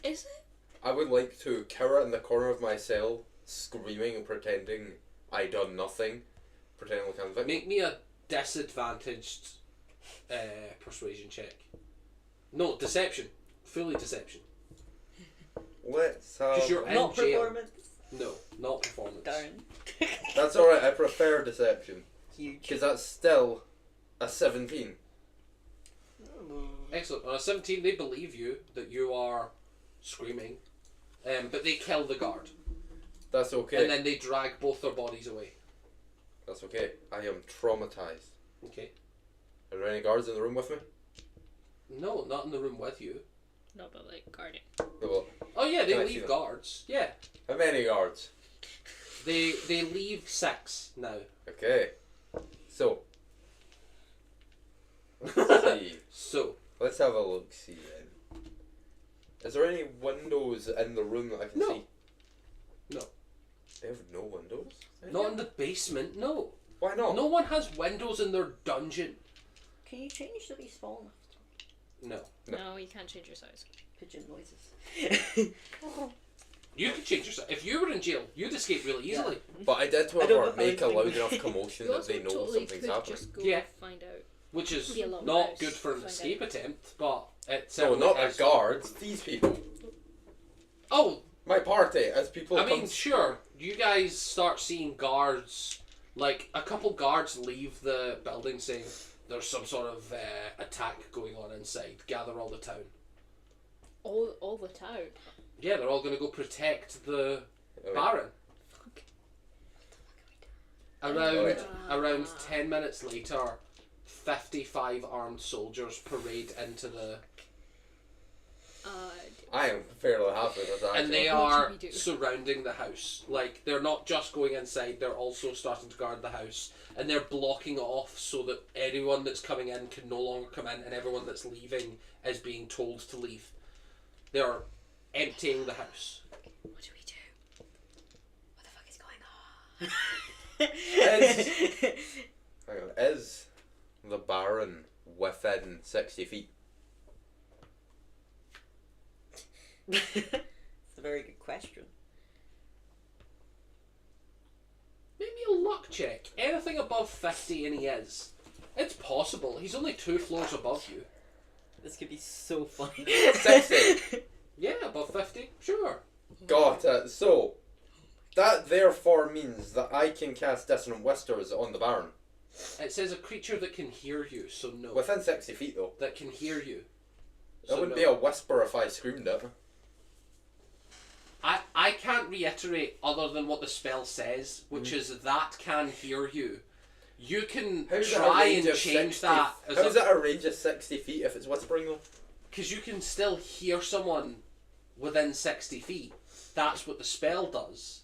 Is it? I would like to cower in the corner of my cell, screaming and pretending I done nothing. Pretending like I'm Make me a disadvantaged persuasion check. No, deception. Fully deception. Let's have... Because you're in Not jail. performance. No, not performance. Darn. That's alright, I prefer deception. Huge. Because that's still a 17. Excellent. On a 17, they believe you that you are screaming, but they kill the guard. That's okay. And then they drag both their bodies away. That's okay. I am traumatized. Okay. Are there any guards in the room with me? No, not in the room with you. No, but like guarding. Well, Oh yeah, they Can I see leave them? guards. Yeah. how many guards? They leave 6 now. Okay. So. Let's see. So, Let's have a look see then. Is there any windows in the room that I can No. see? No. They have no windows? not in the basement, no. Why not? No one has windows in their dungeon. Can you change to be small enough? No. No. No, you can't change your size. Pigeon noises. You could change yourself. If you were in jail, you'd escape really easily. But I did, I don't however, know how make a anything loud would- enough commotion You that also they know totally something's could happening. just go Yeah. find out. Which is Be a little not mouse, good for an find escape out. attempt, but it No, certainly not the is. guards, these people. Oh, My party, as people I come... mean, sure. You guys start seeing guards, like a couple guards leave the building saying there's some sort of attack going on inside. Gather all the town. All the town. Yeah, they're all going to go protect the Oh, Baron. Fuck. Around Oh, around 10 minutes later, 55 armed soldiers parade into the... I am fairly happy with that. And they actually. What are should we do? surrounding the house. Like, they're not just going inside, they're also starting to guard the house. And they're blocking it off so that anyone that's coming in can no longer come in, and everyone that's leaving is being told to leave. They are emptying the house. What do we do? What the fuck is going on? Hang on. Is the Baron within 60 feet? It's a very good question. Maybe a luck check. Anything above 50 and he is. It's possible. He's only 2 floors above you. This could be so funny. 60. Yeah, above 50. Sure. Got it. So, that therefore means that I can cast Dissonant Whispers on the Baron. It says a creature that can hear you, so no. Within 60 feet, though. That can hear you. That So wouldn't no. be a whisper if I screamed it. I can't reiterate other than what the spell says, which is that can hear you. You can How's try it a range and of change 60? that. How's it a range of 60 feet if it's whispering, though? Because you can still hear someone within 60 feet. That's what the spell does.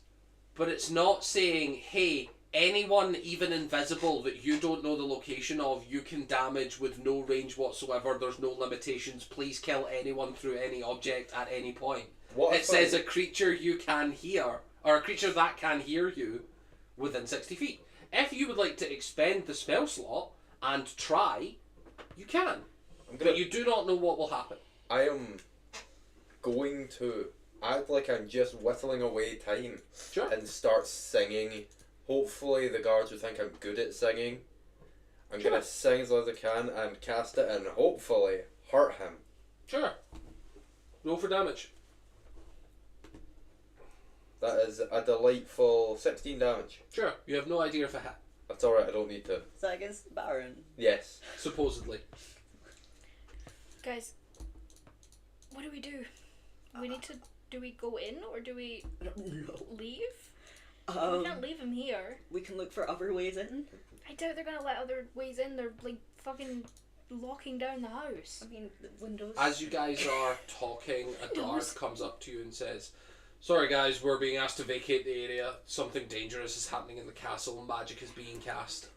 But it's not saying, hey, anyone even invisible that you don't know the location of, you can damage with no range whatsoever. There's no limitations. Please kill anyone through any object at any point. What It if says I- a creature you can hear, or a creature that can hear you within 60 feet. If you would like to expend the spell slot and try, you can. I'm gonna, But you do not know what will happen. I am going to act like I'm just whittling away time Sure. and start singing. Hopefully the guards will think I'm good at singing. I'm Sure. gonna sing as loud as I can and cast it and hopefully hurt him. Sure. Roll for damage. That is a delightful 16 damage. Sure. You have no idea if it hit. That's alright, I don't need to. Is that against the Baron? Yes. Supposedly. Guys, what do we do? We need to. Do we go in or do we No. leave? We can't Um, leave him here. we can look for other ways in. I doubt they're gonna let other ways in. They're like fucking locking down the house. I mean, the windows. As you guys are talking, a guard comes up to you and says, "Sorry guys, we're being asked to vacate the area. Something dangerous is happening in the castle. Magic is being cast."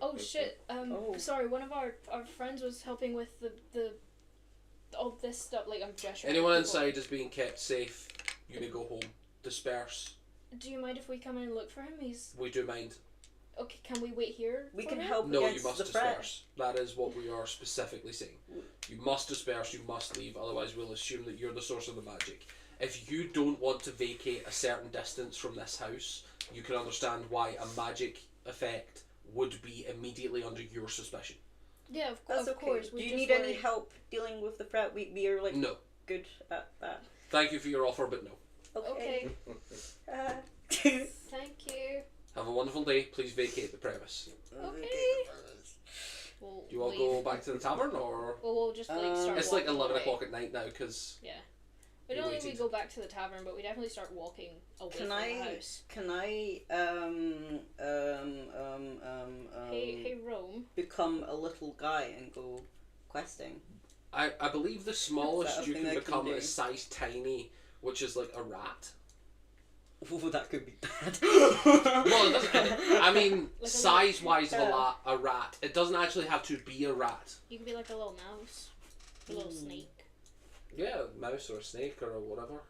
Oh shit. Oh. Sorry. One of our friends was helping with the all this stuff. Like I'm gesturing. at Anyone people. inside is being kept safe. You may go home. Disperse. Do you mind if we come in and look for him? He's We do mind. okay. Can we wait here? We for can him? help No, you against must the threat. disperse. That is what we are specifically saying. You must disperse, you must leave, otherwise we'll assume that you're the source of the magic. If you don't want to vacate a certain distance from this house, you can understand why a magic effect would be immediately under your suspicion. Yeah, That's of okay. course. Do We you just need any worry- help dealing with the threat? We are like No. good at that. Thank you for your offer, but no. Okay. Uh, Thank you. Have a wonderful day. Please vacate the premise. Okay. We'll Do you all leave. go back to the tavern, or...? Well, we'll just like start. It's like walking 11 away. o'clock at night now, because... Yeah. We You don't think we waited. go back to the tavern, but we definitely start walking away Can from the I? house. Can I? Hey, Rome. Become a little guy and go questing. I believe the Is smallest that a you thing can I can become do? is size tiny, which is like a rat. Oh, that could be bad. Well, it doesn't. I mean, Like a size-wise, little- a rat. It doesn't actually have to be a rat. You can be like a little mouse, a little snake. Yeah, a mouse or a snake or whatever.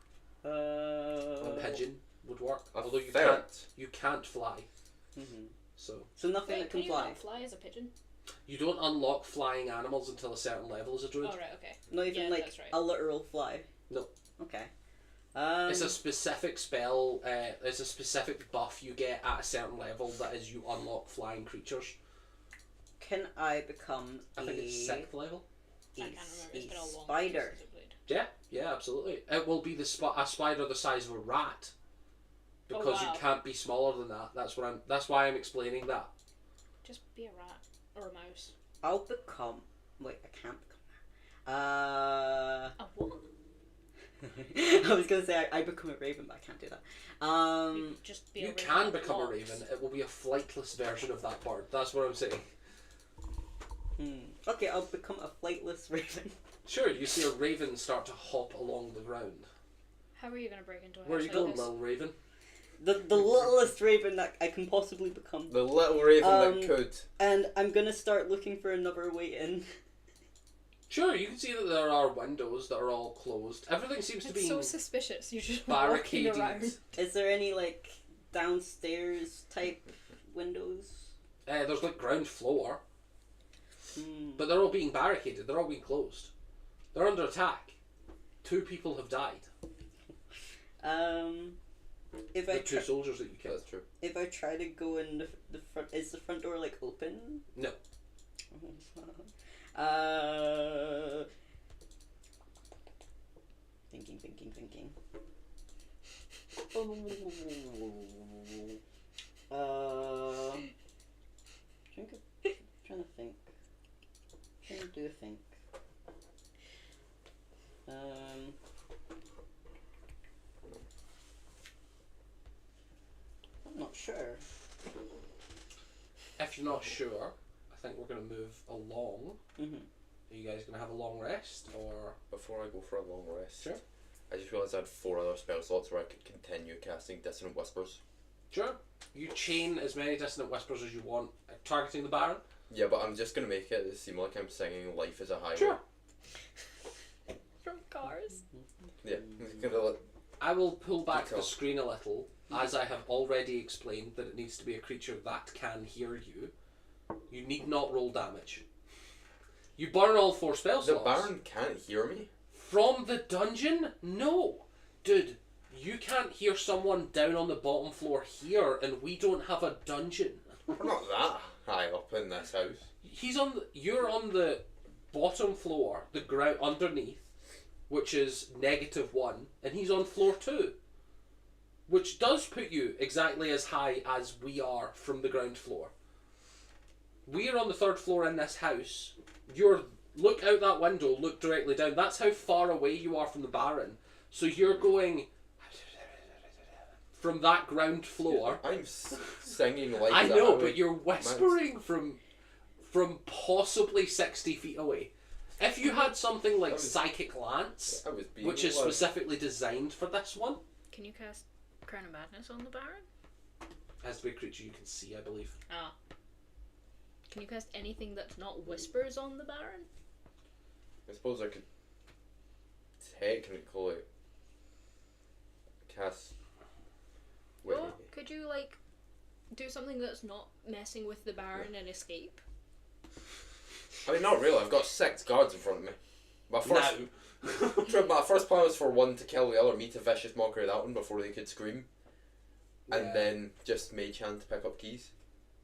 Uh, A pigeon would work. A Although you ferret. can't fly. mhm. So So nothing Wait, that can can you fly. not fly as a pigeon? you don't unlock flying animals until a certain level as a druid. Oh right, okay. Not even Yeah, like that's right. a literal fly. No. Okay. It's a specific spell. It's a specific buff you get at a certain level that is you unlock flying creatures. Can I become I think it's 6th level. I can't remember. It's been a long time spider? since I played. Yeah, absolutely. It will be a spider the size of a rat, because wow. you can't be smaller than that. That's why I'm explaining that. Just be a rat or a mouse. I'll become. Wait, I can't become that. A what? I was gonna say I become a raven, but I can't do that. You just be a You raven can with become a locks. raven. It will be a flightless version of that bird. That's what I'm saying. Okay, I'll become a flightless raven. Sure, you see a raven start to hop along the ground. How are you gonna break into a Where are house you like going, this? little raven? The littlest raven that I can possibly become. The little raven that could. And I'm gonna start looking for another way in. Sure, you can see that there are windows that are all closed. Everything seems to It's be so suspicious. You're just walking barricaded. around. Is there any like downstairs type windows? There's like ground floor, Hmm. but they're all being barricaded. They're all being closed. They're under attack. 2 people have died. If The I 2 soldiers that you killed. That's true. if I try to go in the front, is the front door like open? No. Thinking. Trying to think. Trying to do a think. I'm not sure. If you're not sure, I think we're going to move along. Mm-hmm. Are you guys going to have a long rest, or...? Before I go for a long rest, Sure. I just realised I had 4 other spell slots where I could continue casting Dissonant Whispers. Sure. You chain as many dissonant whispers as you want, targeting the Baron. Yeah, but I'm just going to make it seem like I'm singing Life is a Highway. Sure. From Cars. Yeah. Gonna let- I will pull back the Detail. screen a little, as I have already explained that it needs to be a creature that can hear you. You need not roll damage. You burn all 4 spell The slots. Baron can't hear me? From the dungeon? No. Dude, you can't hear someone down on the bottom floor here, and we don't have a dungeon. We're not that high up in this house. You're on the bottom floor, the ground underneath, which is -1, and he's on floor 2, which does put you exactly as high as we are from the ground floor. We are on the 3rd floor in this house. Look out that window, look directly down. That's how far away you are from the Baron. So you're going from that ground floor. I'm singing Life I is a know, Highway. but you're whispering from possibly 60 feet away. If you had something like Psychic Lance, I was being which is loud. specifically designed for this one, Can you cast Crown of Madness on the Baron? has to be a creature you can see, I believe. Ah. Can you cast anything that's not whispers on the Baron? I suppose I could technically cast. Wait. Or could you like do something that's not messing with the Baron and escape? I mean, not really. I've got 6 guards in front of me. My first, Now. my first plan was for one to kill the other, me to vicious mockery that one before they could scream, and Yeah. then just mage hand to pick up keys.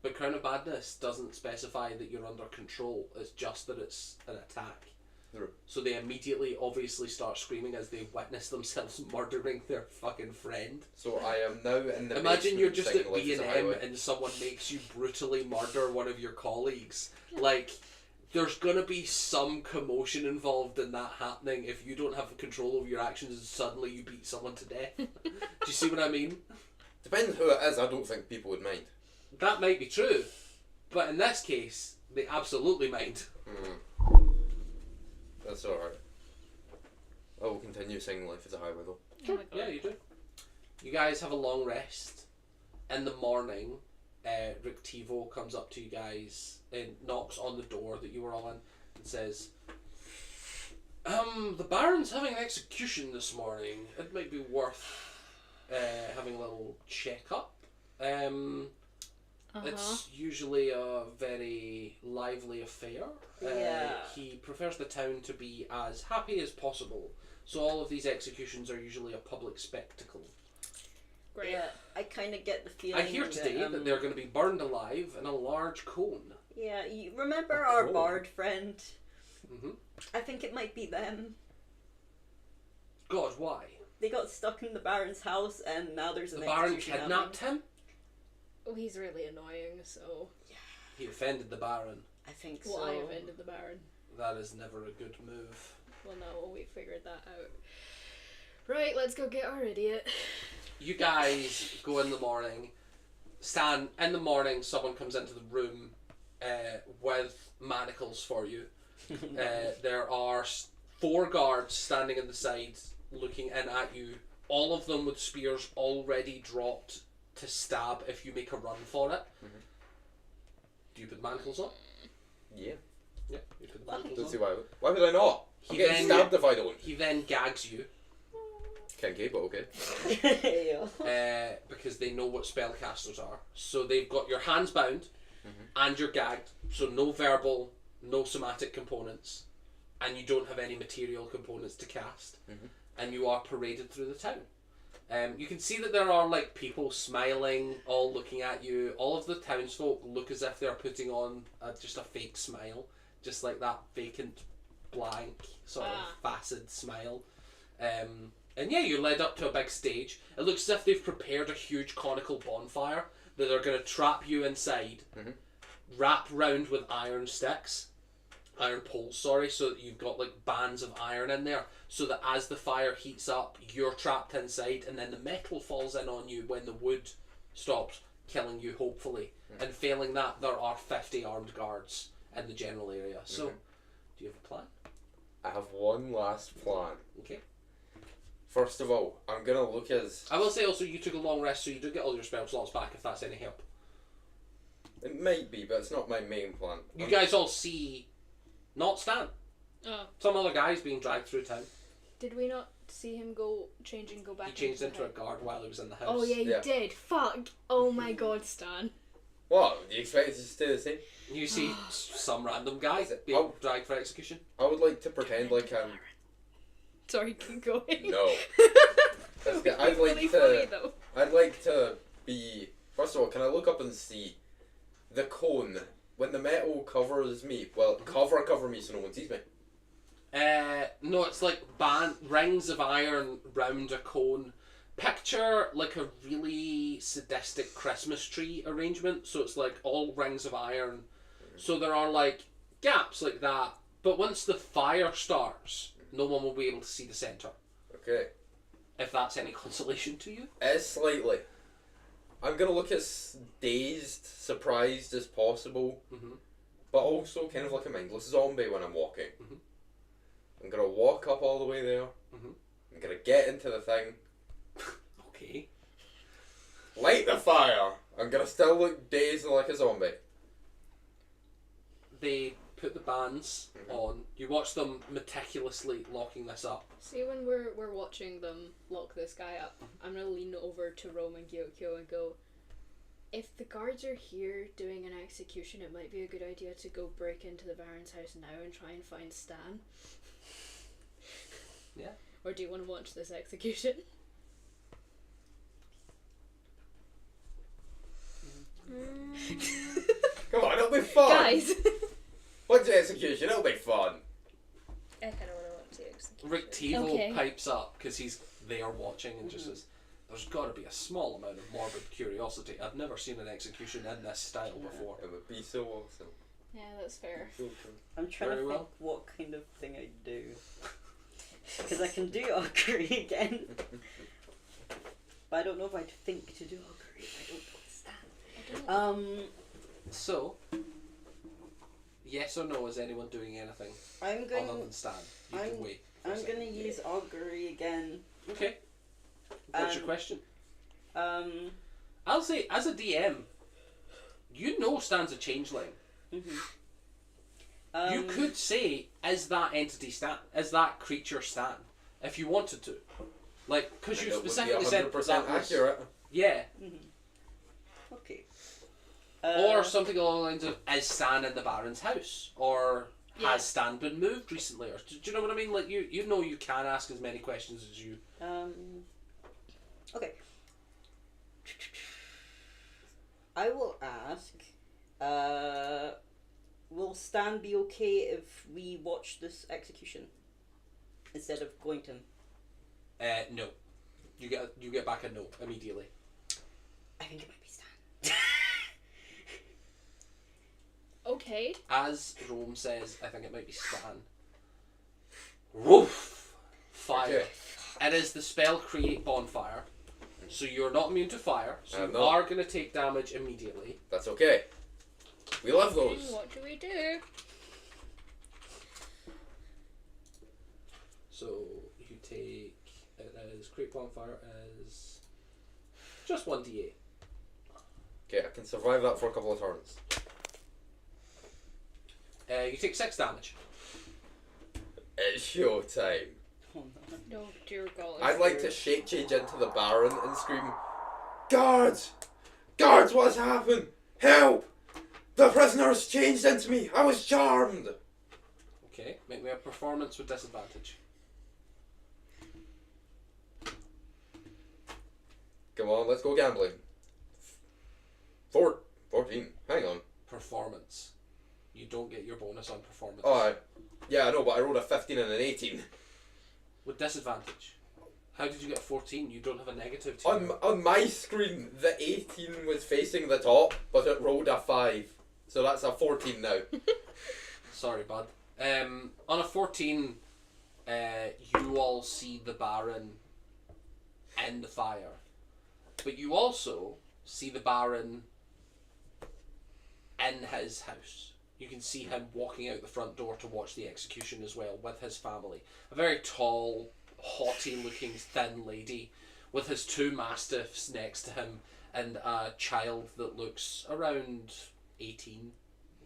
But Crown of Madness doesn't specify that you're under control, it's just that it's an attack. True. So they immediately obviously start screaming as they witness themselves murdering their fucking friend. So I am now in the. Imagine you're basement just singing at Life is a B&M Highway. and someone makes you brutally murder one of your colleagues. Like, there's gonna be some commotion involved in that happening if you don't have control over your actions and suddenly you beat someone to death. Do you see what I mean? Depends who it is. I don't think people would mind. That might be true, but in this case, they absolutely mind. That's alright. I will continue singing Life is a Highway though. Oh my god. Yeah, you do. You guys have a long rest. In the morning, Rick Tivo comes up to you guys and knocks on the door that you were all in and says, the Baron's having an execution this morning. It might be worth having a little check-up. It's usually a very lively affair. Yeah. He prefers the town to be as happy as possible, so all of these executions are usually a public spectacle. Great. Yeah, I kind of get the feeling. I hear today that they're going to be burned alive in a large cone. Yeah, you remember our cool. bard friend? hmm I think it might be them. God, why? They got stuck in the Baron's house, and now there's an The Baron execution kidnapped happening. him? Oh, he's really annoying, so... He offended the Baron. I think Well, so. I offended the Baron. That is never a good move. Well, no, we figured that out. Right, let's go get our idiot. You guys go in the morning. Stan, in the morning, someone comes into the room with manacles for you. There are 4 guards standing in the side looking in at you, all of them with spears already dropped to stab if you make a run for it. Mhm. Do you put the manacles on? Yeah. Yeah, you could Well, put Don't those see on. why would I not? I'm He getting then- stabbed if I don't. He then gags you Kinky, but okay. Yeah. because they know what spellcasters are. So they've got your hands bound and you're gagged. So no verbal, no somatic components, and you don't have any material components to cast. And you are paraded through the town. You can see that there are like people smiling, all looking at you. All of the townsfolk look as if they're putting on just a fake smile, just like that vacant, blank sort of facet smile. And yeah, you're led up to a big stage. It looks as if they've prepared a huge conical bonfire that they're going to trap you inside, wrap round with iron poles, sorry, so that you've got like bands of iron in there, so that as the fire heats up, you're trapped inside, and then the metal falls in on you when the wood stops, killing you hopefully. And failing that, there are 50 armed guards in the general area. So, do you have a plan? I have one last plan. Okay. First of all, I'm gonna look as... I will say also you took a long rest, so you do get all your spell slots back if that's any help. It might be, but it's not my main plan. You guys all see, not Stan, Oh, some other guys being dragged through town. Did we not see him change and go back? He changed into into a the guard while he was in the house. Oh yeah, you Yeah. did. Fuck. Oh my god, Stan. What? Do you expect it to stay the same? You see some random guy being Oh. dragged for execution. I would like to pretend like I'm... Sorry, keep going. No. That's good. I'd really like funny to... though. I'd like to be... First of all, can I look up and see the cone? When the metal covers me, well, cover me so no one sees me. No, it's like rings of iron round a cone. Picture like a really sadistic Christmas tree arrangement. So it's like all rings of iron. So there are like gaps like that. But once the fire starts, no one will be able to see the centre. Okay. If that's any consolation to you. Slightly. I'm gonna look as dazed, surprised as possible, but also kind of like a mindless zombie when I'm walking. I'm gonna walk up all the way there. I'm gonna get into the thing. Okay. Light the fire! I'm gonna still look dazed and like a zombie. They put the bands on. You watch them meticulously locking this up. See, when we're watching them lock this guy up, I'm gonna lean over to Rome and Gyokyo and go, if the guards are here doing an execution, it might be a good idea to go break into the Baron's house now and try and find Stan. Yeah. Or do you want to watch this execution? Come on, it'll be fun! Guys! What's the execution? It'll be fun! I kind of want to watch the execution. Rick Tevo Okay. pipes up because he's there watching and just says, there's got to be a small amount of morbid curiosity. I've never seen an execution in this style before. It would be so awesome. Yeah, that's fair. So true. I'm trying Very to well. think what kind of thing I'd do. Because I can do augury again. But I don't know if I'd think to do augury if I don't understand. So, yes or no, is anyone doing anything I'm other going. than Stan? You can wait. for a I'm second. gonna use augury again. Okay. What's your question? Um. I'll say, as a DM, you know Stan's a changeling. You could say, is that entity Stan? Is that creature Stan? If you wanted to. Like, because you It would be specifically said 100% that was... accurate. Yeah. Okay. Or something along the lines of, is Stan in the Baron's house? Or Yeah. has Stan been moved recently? Or do you know what I mean? Like, you know you can ask as many questions as you... Okay. I will ask. Will Stan be okay if we watch this execution instead of going to him? No. You get back a no immediately. I think it might be Stan. Okay. As Rome says, I think it might be Stan. Woof! Fire. Okay. It is the spell Create Bonfire. So you're not immune to fire, so I'm you not. are going to take damage immediately. That's okay. We love those. What do we do? So you take... It is Create Bonfire is just 1d8. Okay, I can survive that for a couple of turns. You take 6 damage. It's showtime. Oh no. Oh dear God. I'd like to shape change into the Baron and scream, Guards! Guards, what's happened? Help! The prisoner's changed into me! I was charmed! Okay, make me a performance with disadvantage. Come on, let's go gambling. 14. Hang on. Performance. You don't get your bonus on performance. Oh, yeah, I know, but I rolled a 15 and an 18. With disadvantage. How did you get a 14? You don't have a negative to your- On my screen, the 18 was facing the top, but it rolled a 5. So that's a 14 now. Sorry, bud. On a 14, you all see the Baron in the fire. But you also see the Baron in his house. You can see him walking out the front door to watch the execution as well with his family. A very tall, haughty looking thin lady with his 2 mastiffs next to him and a child that looks around 18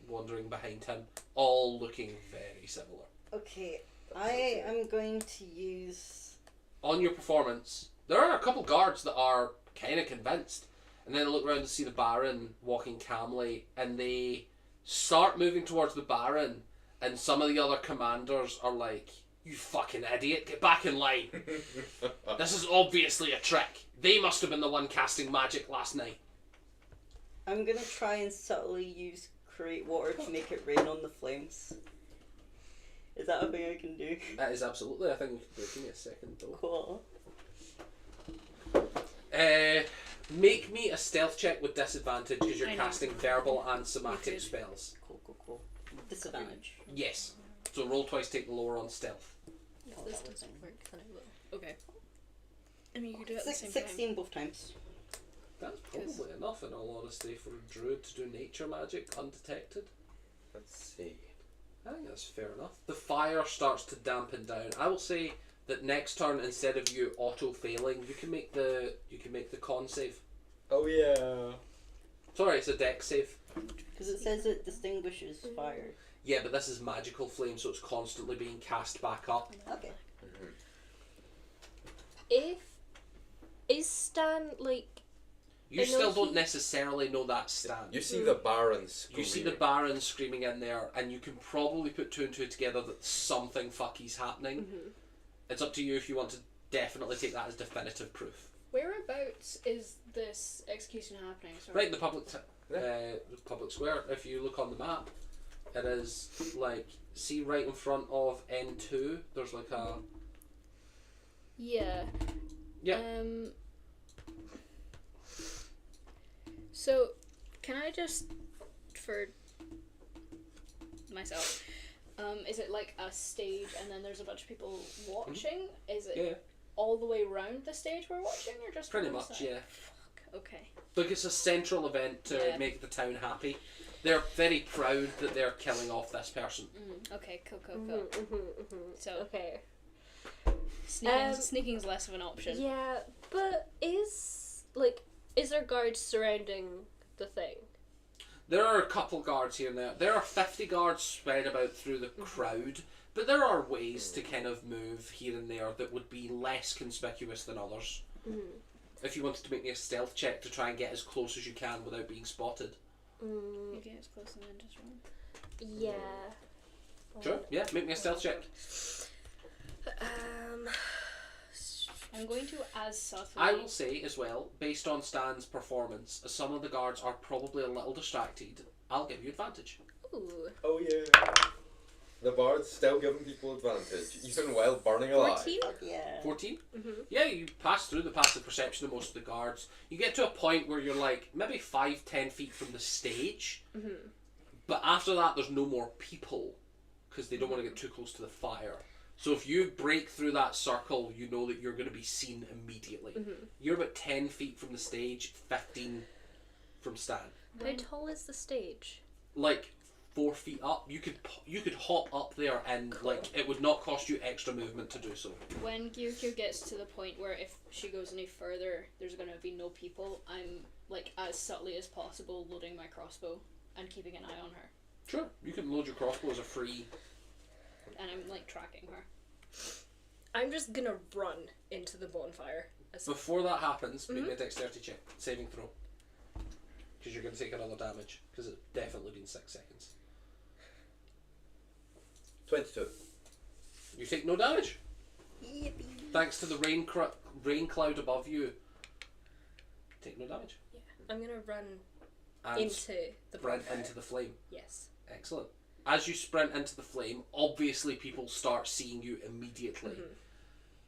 wandering behind him, all looking very similar. Okay, I am going to use. On your performance, there are a couple guards that are kind of convinced, and then they look around to see the Baron walking calmly, and they start moving towards the Baron, and some of the other commanders are like, "You fucking idiot, get back in line. This is obviously a trick. They must have been the one casting magic last night." I'm gonna try and subtly use create water to make it rain on the flames. Is that a thing I can do? That is absolutely, I think we can do it. Give me a second though. Cool. Make me a stealth check with disadvantage because you're I know. casting verbal and somatic good. spells. Cool. Disadvantage. Yes. So roll twice, take the lower on stealth. If Oh, this that was doesn't fine. work, then I will. Okay. I mean, you can do it at the same 16 both times. That's probably enough in all honesty for a druid to do nature magic undetected. Let's see. I think that's fair enough. The fire starts to dampen down. I will say that next turn, instead of you auto failing, you can make the con save. Oh yeah. Sorry, it's a dex save. Because it says it distinguishes fire. Yeah, but this is magical flame, so it's constantly being cast back up. Okay. If is Stan like You I know still don't he- necessarily know that stand. You see the Baron screaming. You see the Baron screaming in there, and you can probably put 2 and 2 together that something fucky's happening. It's up to you if you want to definitely take that as definitive proof. Whereabouts is this execution happening? Sorry. Right in the public square. If you look on the map, it is like, see right in front of N2. There's like a Yeah. Yeah. So, can I just, for myself, is it like a stage and then there's a bunch of people watching? Is it yeah, all the way around the stage we're watching, or just pretty one much side? yeah. Okay. Like it's a central event to Yeah. make the town happy. They're very proud that they're killing off this person. Okay. Cool. So okay. sneaking's less of an option. Yeah, but is there guards surrounding the thing? There are a couple guards here and there. There are 50 guards spread about through the crowd, but there are ways to kind of move here and there that would be less conspicuous than others. If you wanted to make me a stealth check to try and get as close as you can without being spotted. You get as close and then just run. Yeah. Sure, yeah, make me a stealth check. I'm going to as subtly. I will say as well, based on Stan's performance, some of the guards are probably a little distracted. I'll give you advantage. Ooh. Oh yeah. The Bard's still giving people advantage, even while burning alive. 14? Yeah. 14? Yeah, you pass through the passive perception of most of the guards. You get to a point where you're like maybe 5-10 feet from the stage, but after that there's no more people because they don't want to get too close to the fire. So if you break through that circle, you know that you're going to be seen immediately. You're about 10 feet from the stage, 15 from Stan. How tall is the stage? Like 4 feet up. You could hop up there and like it would not cost you extra movement to do so. When Gyokyo gets to the point where if she goes any further, there's going to be no people, I'm like as subtly as possible loading my crossbow and keeping an eye on her. Sure, you can load your crossbow as a free. And I'm like tracking her. I'm just gonna run into the bonfire. Before that happens, make me a dexterity check, saving throw. Because you're going to take another damage. Because it's definitely been 6 seconds. 22. You take no damage. Yippee. Thanks to the rain cloud above you. Take no damage. Yeah, I'm gonna run And into the sprint bonfire. into the flame. Yes. Excellent. As you sprint into the flame, obviously people start seeing you immediately.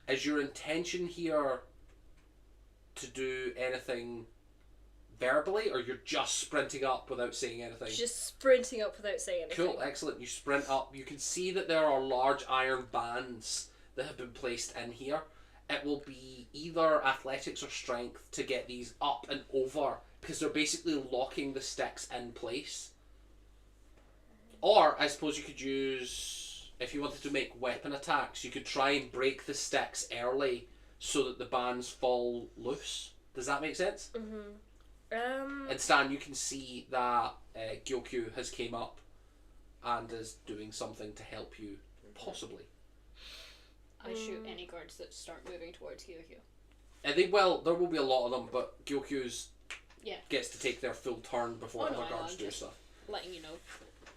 Is your intention here to do anything verbally, or you're just sprinting up without saying anything? Just sprinting up without saying anything. Cool, excellent. You sprint up. You can see that there are large iron bands that have been placed in here. It will be either athletics or strength to get these up and over, because they're basically locking the sticks in place. Or, I suppose you could use, if you wanted to make weapon attacks, you could try and break the sticks early so that the bands fall loose. Does that make sense? And Stan, you can see that Gyokyu has came up and is doing something to help you, possibly. I shoot any guards that start moving towards Gyokyu. There will be a lot of them, but Gyokyu's Yeah. gets to take their full turn before Oh, no, other I know, guards I'm do just- stuff. Letting you know.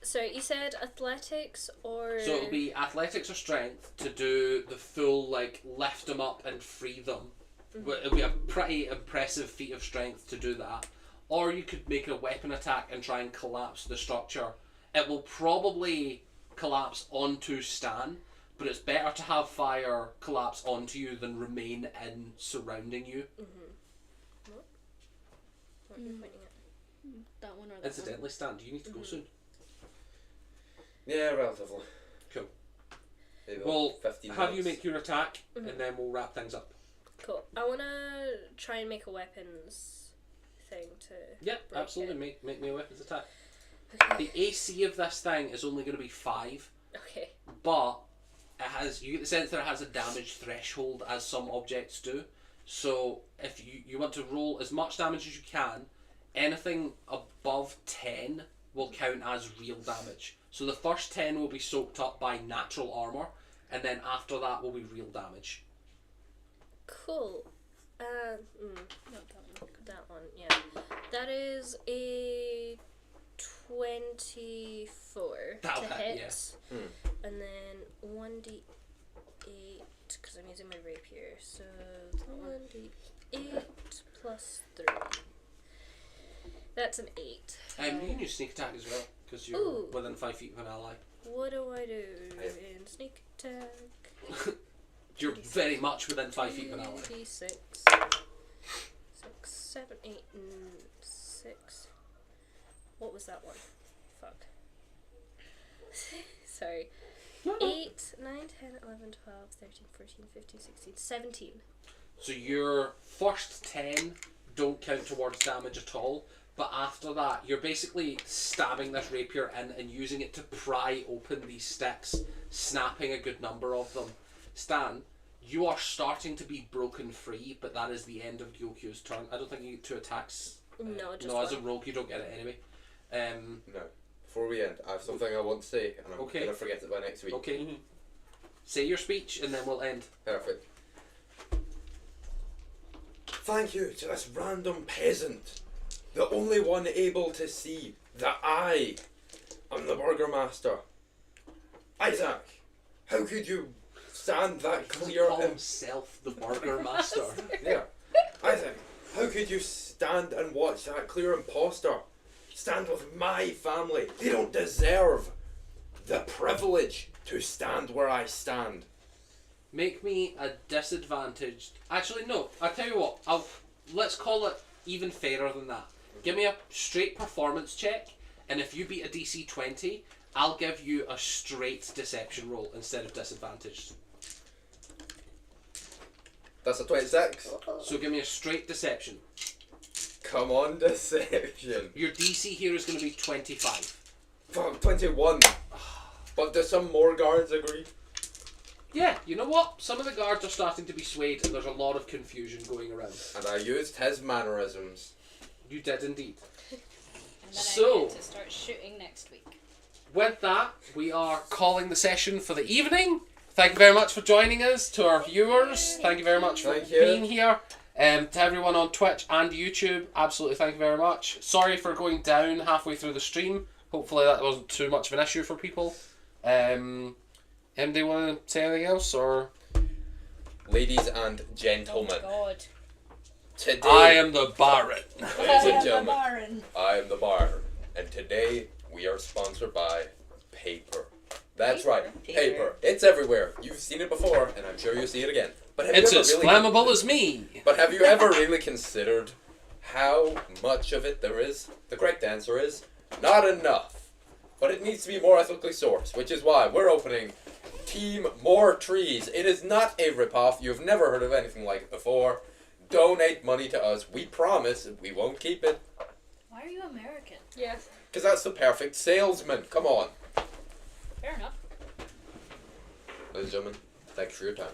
So you said athletics or... So it'll be athletics or strength to do the full, like, lift them up and free them. It'll be a pretty impressive feat of strength to do that. Or you could make a weapon attack and try and collapse the structure. It will probably collapse onto Stan, but it's better to have fire collapse onto you than remain in surrounding you. What are you pointing at? That one or that Incidentally, Stan, do you need to go soon? Yeah, relatively. Cool. Maybe Well, 15 have you minutes. make your attack, and then we'll wrap things up. Cool. I wanna try and make a weapons thing to... Yeah, break absolutely. it. Make me a weapons attack. Okay. The AC of this thing is only going to be 5, Okay. but you get the sense that it has a damage threshold as some objects do. So if you want to roll as much damage as you can, anything above 10 will count as real damage. So the first 10 will be soaked up by natural armor, and then after that will be real damage. Cool. Not that one. That one, yeah. That is a 24 That'll to hit, hit. And then 1d8, because I'm using my rapier, so 1d8 plus 3. That's an 8. You can use sneak attack as well, because you're Ooh. within 5 feet of an ally. What do I do in sneak attack? You're very much within 5 feet of an ally. 6, 7, 8, and 6. What was that one? Fuck. Sorry. 8, 9, 10, 11, 12, 13, 14, 15, 16, 17. So your first 10 don't count towards damage at all, but after that you're basically stabbing this rapier in and using it to pry open these sticks, snapping a good number of them. Stan, you are starting to be broken free, but that is the end of Gyokyu's turn. I don't think you get 2 attacks. No, just no, as a one. rogue you don't get it anyway. No. Before we end, I have something I want to say, and I'm Okay. going to forget it by next week. Okay. Say your speech and then we'll end. Perfect. Thank you to this random peasant, the only one able to see that I am the burgomaster. Isaac, how could you stand that clear Call and himself the Burger Master. there? Isaac, how could you stand and watch that clear imposter stand with my family? They don't deserve the privilege to stand where I stand. Make me a disadvantaged. Actually, no. I'll tell you what. Let's call it even fairer than that. Give me a straight performance check, and if you beat a DC 20, I'll give you a straight deception roll instead of disadvantaged. That's a 26. So give me a straight deception. Come on, deception. Your DC here is going to be 25. Fuck, 21. But do some more guards agree? Yeah, you know what? Some of the guards are starting to be swayed, and there's a lot of confusion going around. And I used his mannerisms. You did indeed. And then So- I get to start shooting next week. with that, we are calling the session for the evening. Thank you very much for joining us. To our viewers, thank you very much for Thank you. being here. To everyone on Twitch and YouTube, absolutely thank you very much. Sorry for going down halfway through the stream. Hopefully that wasn't too much of an issue for people. Anybody want to say anything else, or? Ladies and gentlemen, God. today, I am the Baron. ladies and gentlemen, I am the Baron, and today we are sponsored by paper. That's right, paper. It's everywhere. You've seen it before, and I'm sure you'll see it again. But have It's you as ever flammable as me. But have you ever really considered how much of it there is? The correct answer is not enough. But it needs to be more ethically sourced, which is why we're opening Team More Trees. It is not a ripoff. You've never heard of anything like it before. Donate money to us. We promise we won't keep it. Why are you American? Yes. Because that's the perfect salesman. Come on. Fair enough. Ladies and gentlemen, thank you for your time.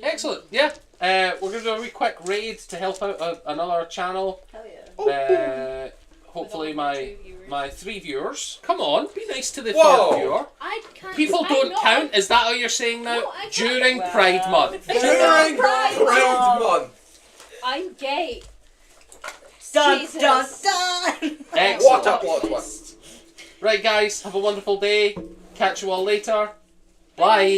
Excellent. Yeah. We're gonna do a wee quick raid to help out another channel. Hell yeah. Hopefully With all the 2 viewers. my 3 viewers. Come on, be nice to the Whoa. 3rd viewer. I can't. People I'm don't not- count. Is that what you're saying now? No, I can't. During Well, Pride Month. During Pride Month. I'm gay. Dun Jesus. dun dun! Excellent. What a plot twist. Right, guys. Have a wonderful day. Catch you all later. Bye.